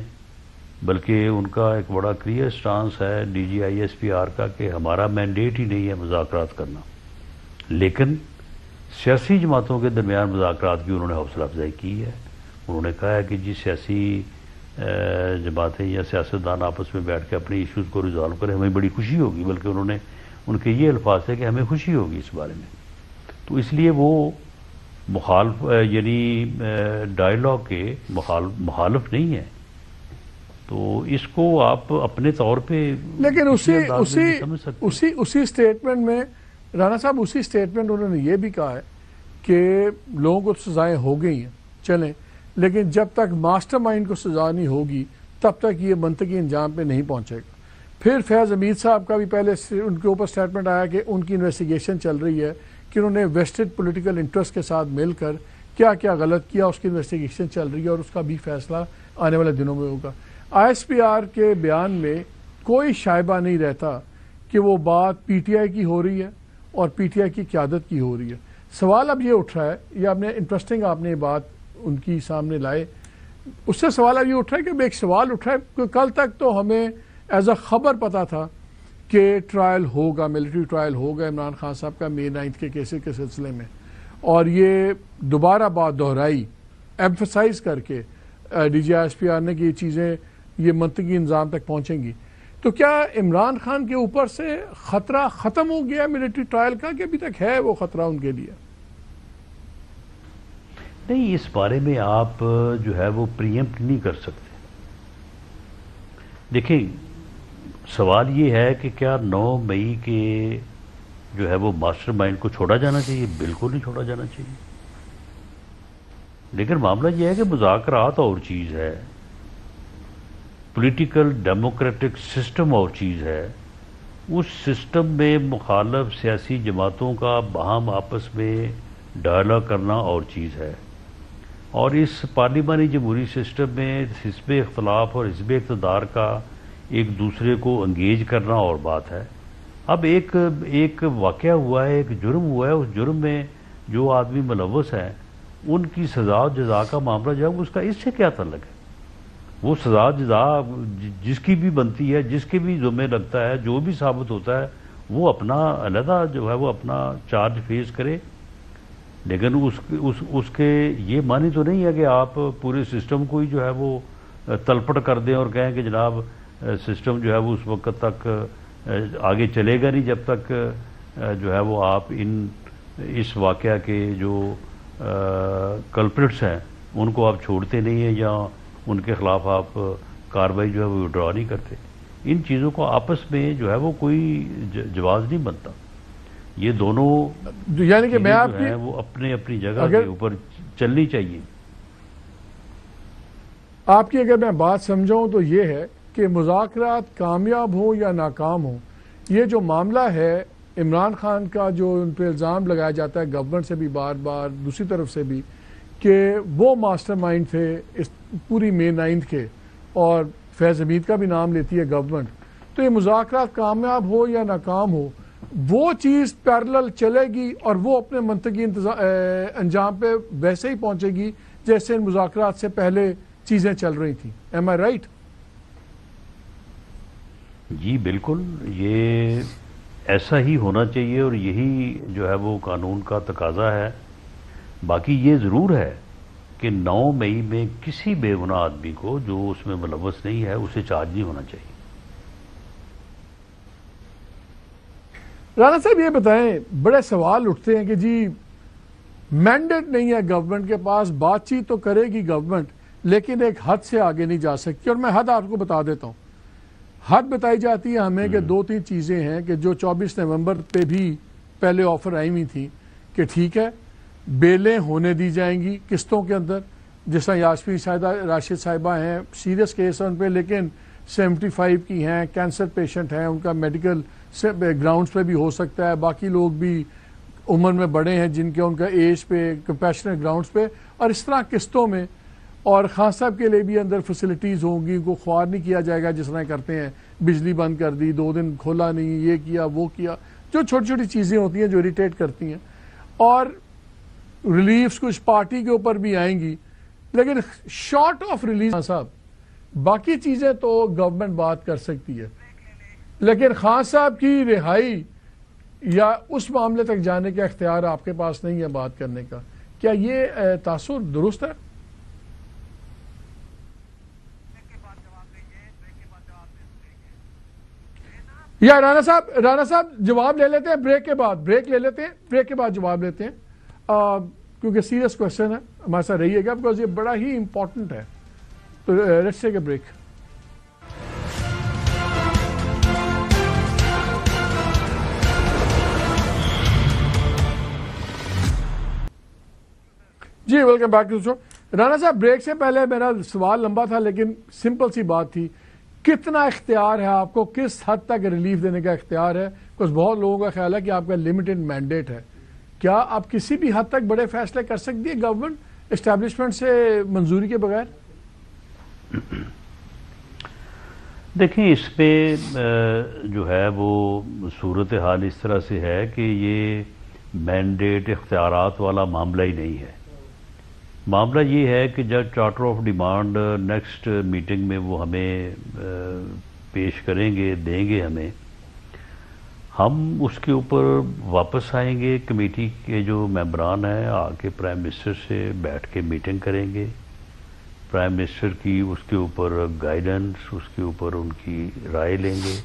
بلکہ ان کا ایک بڑا کلیئر سٹانس ہے D G I S P R کا کہ ہمارا مینڈیٹ ہی نہیں ہے مذاکرات کرنا، لیکن سیاسی جماعتوں کے درمیان مذاکرات کی انہوں نے حوصلہ افزائی کی ہے۔ انہوں نے کہا ہے کہ جی سیاسی جماعتیں یا سیاستدان آپس میں بیٹھ کے اپنے ایشوز کو ریزالو کریں، ہمیں بڑی خوشی ہوگی، بلکہ انہوں نے ان کے یہ الفاظ ہے کہ ہمیں خوشی ہوگی اس بارے میں، تو اس لیے وہ مخالف یعنی ڈائلاگ کے مخالف نہیں ہے، تو اس کو آپ اپنے طور پہ لیکن سمجھ سکتے ہیں۔ اسی اسٹیٹمنٹ میں رانا صاحب اسی اسٹیٹمنٹ انہوں نے یہ بھی کہا ہے کہ لوگوں کو سزائیں ہو گئی ہیں چلیں، لیکن جب تک ماسٹر مائنڈ کو سزا نہیں ہوگی تب تک یہ منطقی انجام پہ نہیں پہنچے گا۔ پھر فیض حمید صاحب کا بھی پہلے ان کے اوپر اسٹیٹمنٹ آیا کہ ان کی انویسٹیگیشن چل رہی ہے کہ انہوں نے ویسٹڈ پولیٹیکل انٹرسٹ کے ساتھ مل کر کیا کیا غلط کیا، اس کی انویسٹیگیشن چل رہی ہے اور اس کا بھی فیصلہ آنے والے دنوں میں ہوگا۔ آئی ایس پی آر کے بیان میں کوئی شائبہ نہیں رہتا کہ وہ بات پی ٹی آئی کی ہو رہی ہے اور پی ٹی آئی کی قیادت کی ہو رہی ہے۔ سوال اب یہ اٹھ رہا ہے، یہ آپ نے انٹرسٹنگ آپ نے بات ان کی سامنے لائے، اس سے سوال اب یہ اٹھ رہا ہے کہ ایک سوال اٹھ رہا ہے کہ کل تک تو ہمیں ایز اے خبر پتا تھا کہ ٹرائل ہوگا، ملٹری ٹرائل ہوگا عمران خان صاحب کا مئی 9 کے کیسز کے سلسلے میں، اور یہ دوبارہ بات دہرائی ایمفسائز کر کے D G I S P R نے کہ یہ چیزیں یہ منطقی انضام تک پہنچیں گی، تو کیا عمران خان کے اوپر سے خطرہ ختم ہو گیا ملٹری ٹرائل کا کہ ابھی تک ہے وہ خطرہ ان کے لیے؟ نہیں، اس بارے میں آپ جو ہے وہ پریمپٹ نہیں کر سکتے۔ دیکھیں سوال یہ ہے کہ کیا 9 مئی کے جو ہے وہ ماسٹر مائنڈ کو چھوڑا جانا چاہیے؟ بالکل نہیں چھوڑا جانا چاہیے، لیکن معاملہ یہ ہے کہ مذاکرات اور چیز ہے، پولیٹیکل ڈیموکریٹک سسٹم اور چیز ہے، اس سسٹم میں مخالف سیاسی جماعتوں کا باہم آپس میں ڈائلاگ کرنا اور چیز ہے، اور اس پارلیمانی جمہوری سسٹم میں حزب اختلاف اور حزب اقتدار کا ایک دوسرے کو انگیج کرنا اور بات ہے۔ اب ایک واقعہ ہوا ہے، ایک جرم ہوا ہے، اس جرم میں جو آدمی ملوث ہیں ان کی سزا و جزا کا معاملہ جو ہے اس کا اس سے کیا تعلق ہے؟ وہ سزا جزا جس کی بھی بنتی ہے، جس کے بھی ذمہ لگتا ہے، جو بھی ثابت ہوتا ہے وہ اپنا علیحدہ جو ہے وہ اپنا چارج فیس کرے، لیکن اس کے یہ معنی تو نہیں ہے کہ آپ پورے سسٹم کو ہی جو ہے وہ تلپٹ کر دیں اور کہیں کہ جناب سسٹم جو ہے وہ اس وقت تک آگے چلے گا نہیں جب تک جو ہے وہ آپ اس واقعہ کے جو کلپریٹس ہیں ان کو آپ چھوڑتے نہیں ہیں یا ان کے خلاف آپ کارروائی جو ہے وہ وڈرا نہیں کرتے. ان چیزوں کو آپس میں جو ہے وہ کوئی جواز نہیں بنتا. یہ دونوں یعنی کہ میں آپ جو ہیں وہ اپنے اپنی جگہ کے اوپر چلنی چاہیے. آپ کی اگر میں بات سمجھاؤں تو یہ ہے کہ مذاکرات کامیاب ہوں یا ناکام ہوں، یہ جو معاملہ ہے عمران خان کا جو ان پہ الزام لگایا جاتا ہے گورنمنٹ سے بھی بار بار، دوسری طرف سے بھی، کہ وہ ماسٹر مائنڈ تھے اس پوری مے 9 کے، اور فیض حمید کا بھی نام لیتی ہے گورنمنٹ، تو یہ مذاکرات کامیاب ہو یا ناکام ہو، وہ چیز پیرلل چلے گی اور وہ اپنے منطقی انجام پہ ویسے ہی پہنچے گی جیسے ان مذاکرات سے پہلے چیزیں چل رہی تھیں. ایم آئی رائٹ؟ جی بالکل، یہ ایسا ہی ہونا چاہیے اور یہی جو ہے وہ قانون کا تقاضا ہے. باقی یہ ضرور ہے کہ 9 مئی میں کسی بے گناہ آدمی کو جو اس میں ملوث نہیں ہے اسے چارج نہیں ہونا چاہیے. رانا صاحب یہ بتائیں، بڑے سوال اٹھتے ہیں کہ جی مینڈیٹ نہیں ہے گورنمنٹ کے پاس، بات چیت تو کرے گی گورنمنٹ لیکن ایک حد سے آگے نہیں جا سکتی. اور میں حد آپ کو بتا دیتا ہوں. حد بتائی جاتی ہے ہمیں کہ 2-3 چیزیں ہیں کہ جو 24 نومبر پہ بھی پہلے آفر آئی ہوئی تھیں کہ ٹھیک ہے بیلیں ہونے دی جائیں گی قسطوں کے اندر، جس طرح یاسمین راشد صاحبہ ہیں، سیریس کیس ہیں ان پہ، لیکن 75 کی ہیں، کینسر پیشنٹ ہیں، ان کا میڈیکل گراؤنڈز پہ بھی ہو سکتا ہے، باقی لوگ بھی عمر میں بڑے ہیں جن کے ان کا ایج پہ کمپیشنٹ گراؤنڈز پہ، اور اس طرح قسطوں میں. اور خان صاحب کے لیے بھی اندر فیسلٹیز ہوں گی، کو خوار نہیں کیا جائے گا جس طرح کرتے ہیں، بجلی بند کر دی، 2 دن کھولا نہیں، یہ کیا وہ کیا، جو چھوٹی چھوٹی چیزیں ہوتی ہیں جو اریٹیٹ کرتی ہیں. اور ریلیفز کچھ پارٹی کے اوپر بھی آئیں گی، لیکن شارٹ آف ریلیز صاحب باقی چیزیں تو گورنمنٹ بات کر سکتی ہے، لیکن خان صاحب کی رہائی یا اس معاملے تک جانے کا اختیار آپ کے پاس نہیں ہے بات کرنے کا. کیا یہ تاثر درست ہے؟ یا رانا صاحب جواب لے لیتے ہیں بریک کے بعد، بریک لے لیتے ہیں، بریک کے بعد جواب لیتے ہیں کیونکہ سیریس کوشچن ہے. ہمارے ساتھ رہیے گا بیکاز یہ بڑا ہی امپورٹنٹ ہے. تو لیٹس ٹیک اے بریک. جی welcome back to show. Rana صاحب بریک سے پہلے میرا سوال لمبا تھا لیکن سمپل سی بات تھی، کتنا اختیار ہے آپ کو، کس حد تک ریلیف دینے کا اختیار ہے؟ بکاز بہت لوگوں کا خیال ہے کہ آپ کا لمیٹڈ مینڈیٹ ہے. کیا آپ کسی بھی حد تک بڑے فیصلے کر سکتی ہے گورنمنٹ اسٹیبلشمنٹ سے منظوری کے بغیر؟ دیکھیں اس پہ جو ہے وہ صورتحال اس طرح سے ہے کہ یہ مینڈیٹ اختیارات والا معاملہ ہی نہیں ہے. معاملہ یہ ہے کہ جب charter of demand next meeting میں وہ ہمیں پیش کریں گے، دیں گے ہمیں، ہم اس کے اوپر واپس آئیں گے. کمیٹی کے جو ممبران ہیں آ کے پرائم منسٹر سے بیٹھ کے میٹنگ کریں گے، پرائم منسٹر کی اس کے اوپر گائیڈنس، اس کے اوپر ان کی رائے لیں گے،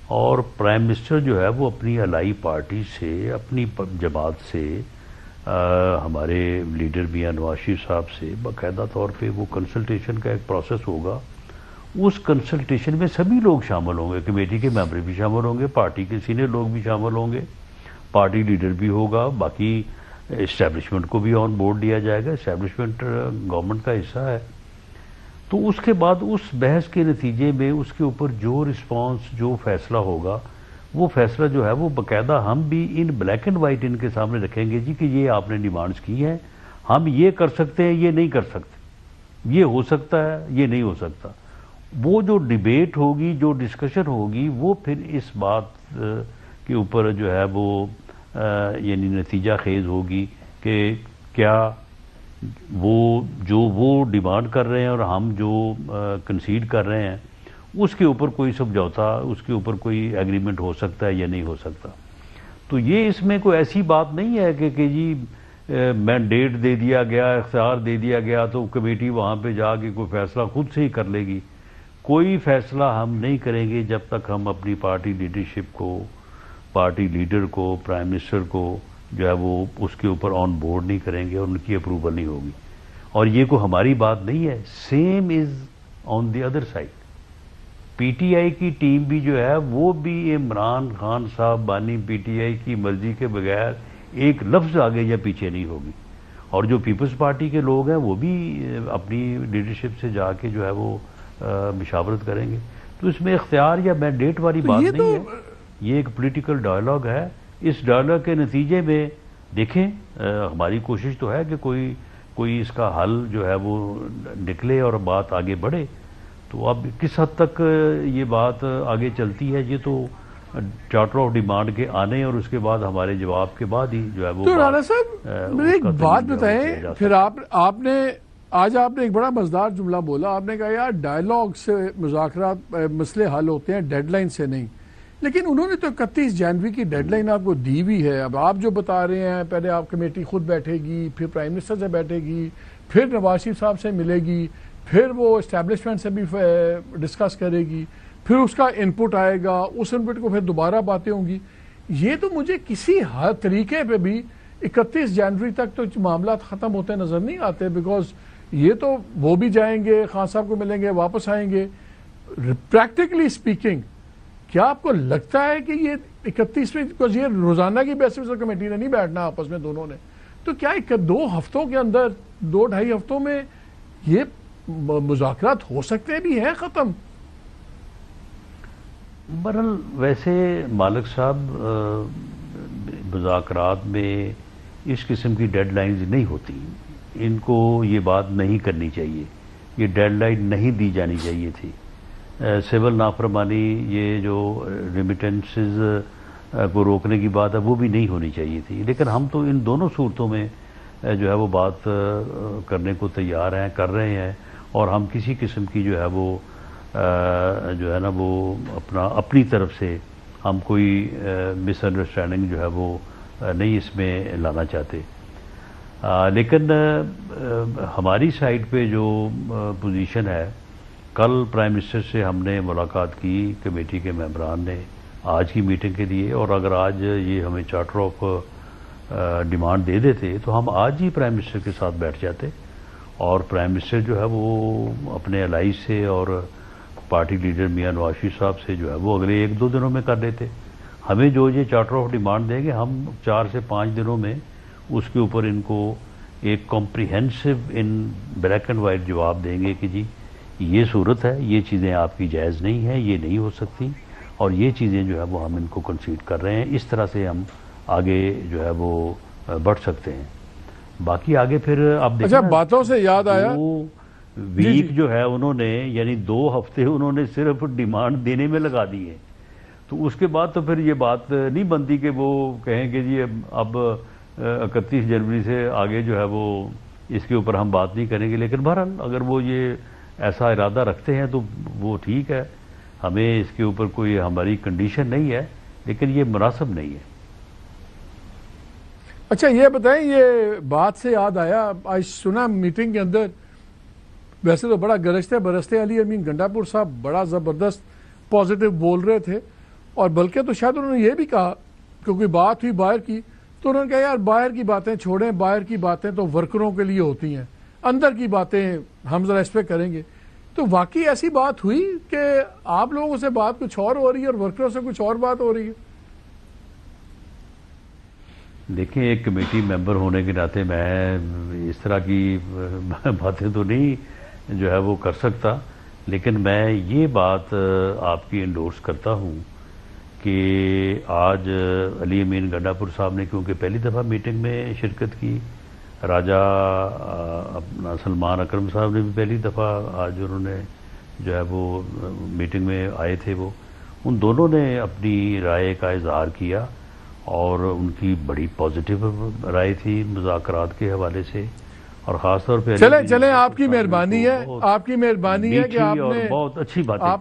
اور پرائم منسٹر جو ہے وہ اپنی الائی پارٹی سے، اپنی جماعت سے، ہمارے لیڈر میاں نواز شریف صاحب سے باقاعدہ طور پہ وہ کنسلٹیشن کا ایک پروسیس ہوگا. اس کنسلٹیشن میں سبھی لوگ شامل ہوں گے، کمیٹی کے ممبر بھی شامل ہوں گے، پارٹی کے سینئر لوگ بھی شامل ہوں گے، پارٹی لیڈر بھی ہوگا، باقی اسٹیبلشمنٹ کو بھی آن بورڈ لیا جائے گا. اسٹیبلشمنٹ گورنمنٹ کا حصہ ہے. تو اس کے بعد اس بحث کے نتیجے میں اس کے اوپر جو رسپانس، جو فیصلہ ہوگا، وہ فیصلہ جو ہے وہ باقاعدہ ہم بھی ان بلیک اینڈ وائٹ ان کے سامنے رکھیں گے. جی کہ یہ آپ نے ڈیمانڈز کی ہیں، ہم یہ کر سکتے ہیں، یہ نہیں کر سکتے، یہ ہو سکتا ہے، یہ نہیں ہو سکتا. وہ جو ڈیبیٹ ہوگی، جو ڈسکشن ہوگی، وہ پھر اس بات کے اوپر جو ہے وہ یعنی نتیجہ خیز ہوگی کہ کیا وہ ڈیمانڈ کر رہے ہیں اور ہم جو کنسیڈ کر رہے ہیں اس کے اوپر کوئی سمجھوتا، اس کے اوپر کوئی ایگریمنٹ ہو سکتا ہے یا نہیں ہو سکتا. تو یہ اس میں کوئی ایسی بات نہیں ہے کہ جی مینڈیٹ دے دیا گیا، اختیار دے دیا گیا تو کمیٹی وہاں پہ جا کے کوئی فیصلہ خود سے ہی کر لے گی. کوئی فیصلہ ہم نہیں کریں گے جب تک ہم اپنی پارٹی لیڈرشپ کو، پارٹی لیڈر کو، پرائم منسٹر کو جو ہے وہ اس کے اوپر آن بورڈ نہیں کریں گے اور ان کی اپروول نہیں ہوگی. اور یہ کوئی ہماری بات نہیں ہے. Same is on the other side. P T I کی ٹیم بھی جو ہے وہ بھی عمران خان صاحب بانی پی ٹی آئی کی مرضی کے بغیر ایک لفظ آگے یا پیچھے نہیں ہوگی. اور جو پیپلز پارٹی کے لوگ ہیں وہ بھی اپنی لیڈرشپ سے جا کے جو ہے وہ مشاورت کریں گے. تو اس میں اختیار یا مینڈیٹ والی بات نہیں ہے. یہ ایک پولیٹیکل ڈائلاگ ہے. اس ڈائلاگ کے نتیجے میں دیکھیں ہماری کوشش تو ہے کہ کوئی اس کا حل جو ہے وہ نکلے اور بات آگے بڑھے. تو اب کس حد تک یہ بات آگے چلتی ہے یہ تو چارٹر آف ڈیمانڈ کے آنے اور اس کے بعد ہمارے جواب کے بعد ہی جو ہے وہ. تو رانا صاحب مجھے ایک بات بتائیں پھر آپ نے آج ایک بڑا مزدار جملہ بولا. آپ نے کہا یار ڈائلاگ سے مذاکرات مسئلے حل ہوتے ہیں ڈیڈ لائن سے نہیں. لیکن انہوں نے تو 31 جنوری کی ڈیڈ لائن آپ کو دی ہوئی ہے. اب آپ جو بتا رہے ہیں پہلے آپ کمیٹی خود بیٹھے گی پھر پرائم منسٹر سے بیٹھے گی پھر نواز شریف صاحب سے ملے گی پھر وہ اسٹیبلشمنٹ سے بھی ڈسکس کرے گی پھر اس کا انپٹ آئے گا اس انپٹ کو پھر دوبارہ باتیں ہوں گی. یہ تو مجھے کسی ہر طریقے پہ بھی 31 جنوری تک تو معاملات ختم ہوتے نظر نہیں آتے. بیکاز یہ تو وہ بھی جائیں گے خان صاحب کو ملیں گے واپس آئیں گے. پریکٹیکلی اسپیکنگ کیا آپ کو لگتا ہے کہ یہ 31 میں یہ روزانہ کی بیسس پر کمیٹی نے نہیں بیٹھنا آپس میں دونوں نے تو کیا 2 ہفتوں کے اندر 2-2.5 ہفتوں میں یہ مذاکرات ہو سکتے بھی ہیں ختم؟ برحال ویسے مالک صاحب مذاکرات میں اس قسم کی ڈیڈ لائنز نہیں ہوتی. ان کو یہ بات نہیں کرنی چاہیے. یہ ڈیڈ لائن نہیں دی جانی چاہیے تھی. سول نافرمانی یہ جو ریمیٹنسز کو روکنے کی بات ہے وہ بھی نہیں ہونی چاہیے تھی. لیکن ہم تو ان دونوں صورتوں میں جو ہے وہ بات کرنے کو تیار ہیں کر رہے ہیں. اور ہم کسی قسم کی جو ہے وہ جو ہے نا وہ اپنی طرف سے ہم کوئی مس انڈرسٹینڈنگ جو ہے وہ نہیں اس میں لانا چاہتے. لیکن ہماری سائڈ پہ جو پوزیشن ہے کل پرائم منسٹر سے ہم نے ملاقات کی کمیٹی کے ممبران نے آج کی میٹنگ کے لیے. اور اگر آج یہ ہمیں چارٹر آف ڈیمانڈ دے دیتے تو ہم آج ہی پرائم منسٹر کے ساتھ بیٹھ جاتے اور پرائم منسٹر جو ہے وہ اپنے الائز سے اور پارٹی لیڈر میاں نواز شریف صاحب سے جو ہے وہ اگلے 1-2 دنوں میں کر لیتے. ہمیں جو یہ چارٹر آف ڈیمانڈ دیں گے ہم 4 سے 5 دنوں میں اس کے اوپر ان کو ایک comprehensive in black and white جواب دیں گے کہ جی یہ صورت ہے یہ چیزیں آپ کی جائز نہیں ہیں یہ نہیں ہو سکتی اور یہ چیزیں جو ہے وہ ہم ان کو کنسیڈ کر رہے ہیں. اس طرح سے ہم آگے جو ہے وہ بڑھ سکتے ہیں. باقی آگے پھر آپ دیکھیں. اچھا باتوں سے یاد آیا ویک جو ہے انہوں نے یعنی 2 ہفتے انہوں نے صرف ڈیمانڈ دینے میں لگا دی ہے. تو اس کے بعد تو پھر یہ بات نہیں بنتی کہ وہ کہیں کہ جی اب 31 جنوری سے آگے جو ہے وہ اس کے اوپر ہم بات نہیں کریں گے. لیکن بہرحال اگر وہ یہ ایسا ارادہ رکھتے ہیں تو وہ ٹھیک ہے. ہمیں اس کے اوپر کوئی ہماری کنڈیشن نہیں ہے لیکن یہ مناسب نہیں ہے. اچھا یہ بتائیں یہ بات سے یاد آیا آج سنا میٹنگ کے اندر ویسے تو بڑا گرجتے برستے علی امین گنڈا پور صاحب بڑا زبردست پازیٹیو بول رہے تھے اور بلکہ تو شاید انہوں نے یہ بھی کہا کہ کوئی بات ہوئی باہر کی تو انہوں نے کہا یار باہر کی باتیں چھوڑیں باہر کی باتیں تو ورکروں کے لیے ہوتی ہیں اندر کی باتیں ہم ذرا اس پہ کریں گے. تو واقعی ایسی بات ہوئی کہ آپ لوگوں سے بات کچھ اور ہو رہی ہے اور ورکروں سے کچھ اور بات ہو رہی ہے؟ دیکھیں ایک کمیٹی ممبر ہونے کے ناطے میں اس طرح کی باتیں تو نہیں جو ہے وہ کر سکتا. لیکن میں یہ بات آپ کی انڈورس کرتا ہوں کہ آج علی امین گنڈا پور صاحب نے کیونکہ پہلی دفعہ میٹنگ میں شرکت کی راجہ اپنا سلمان اکرم صاحب نے بھی پہلی دفعہ آج انہوں نے جو ہے وہ میٹنگ میں آئے تھے. وہ ان دونوں نے اپنی رائے کا اظہار کیا اور ان کی بڑی پازیٹیو رائے تھی مذاکرات کے حوالے سے اور خاص طور پہ چلیں آپ کی مہربانی ہے آپ کی مہربانی ہے کہ آپ نے بہت اچھی بات آپ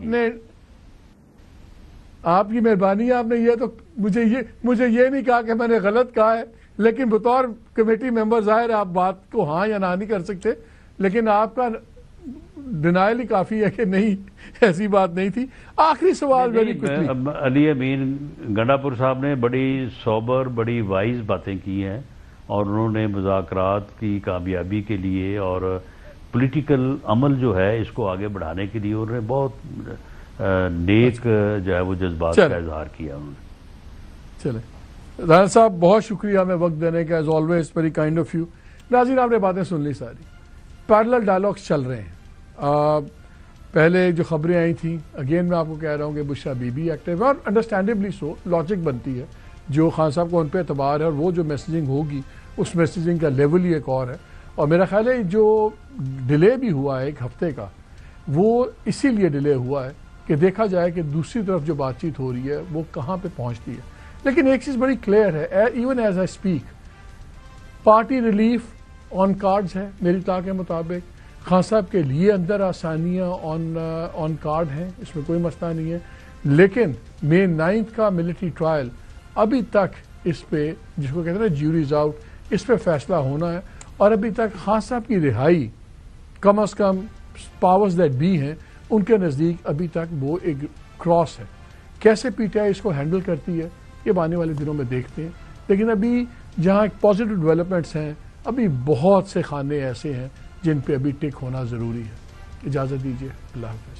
کی مہربانی ہے آپ نے یہ تو مجھے یہ نہیں کہا کہ میں نے غلط کہا ہے لیکن بطور کمیٹی ممبر ظاہر آپ بات کو ہاں یا نہ نہیں کر سکتے لیکن آپ کا ڈینائل ہی کافی ہے کہ نہیں ایسی بات نہیں تھی. آخری سوال علی امین گنڈا پور صاحب نے بڑی سوبر بڑی وائز باتیں کی ہیں اور انہوں نے مذاکرات کی کامیابی کے لیے اور پولیٹیکل عمل جو ہے اس کو آگے بڑھانے کے لیے انہوں نے بہت نیک جو ہے وہ جذبات کا اظہار کیا انہوں نے. چلے رانا صاحب بہت شکریہ ہمیں وقت دینے کا, as always very kind of you. ناظرین آپ نے باتیں سن لی ساری, پیرلل ڈائلاگس چل رہے ہیں. پہلے جو خبریں آئی تھیں, اگین میں آپ کو کہہ رہا ہوں کہ بشرا بی بی ایکٹیو ہے اور انڈرسٹینڈیبلی سو, لاجک بنتی ہے. جو خان صاحب کو ان پہ اعتبار ہے اور وہ جو میسیجنگ ہوگی اس میسیجنگ کا لیول ہی ایک اور ہے. اور میرا خیال ہے جو ڈیلے بھی ہوا ہے 1 ہفتے کا, وہ اسی لیے ڈیلے ہوا ہے کہ دیکھا جائے کہ دوسری طرف جو بات چیت ہو رہی ہے وہ کہاں پہ پہنچتی ہے. لیکن ایک چیز بڑی کلیئر ہے, even as I speak, party relief on cards ہے میری اطلاع کے مطابق. خان صاحب کے لیے اندر آسانیاں آن کارڈ ہیں, اس میں کوئی مسئلہ نہیں ہے. لیکن May 9 کا ملٹری ٹرائل ابھی تک اس پہ, جس کو کہتے ہیں نا جیوریز آؤٹ, اس پہ فیصلہ ہونا ہے. اور ابھی تک خان صاحب کی رہائی کم از کم پاورز دیٹ بی ہیں ان کے نزدیک ابھی تک وہ ایک کراس ہے. کیسے پی ٹی آئی اس کو ہینڈل کرتی ہے یہ آنے والے دنوں میں دیکھتے ہیں. لیکن ابھی جہاں پازیٹیو ڈیولپمنٹس ہیں, ابھی بہت سے خانے ایسے ہیں جن پہ ابھی ٹک ہونا ضروری ہے. اجازت دیجیے, اللہ حافظ.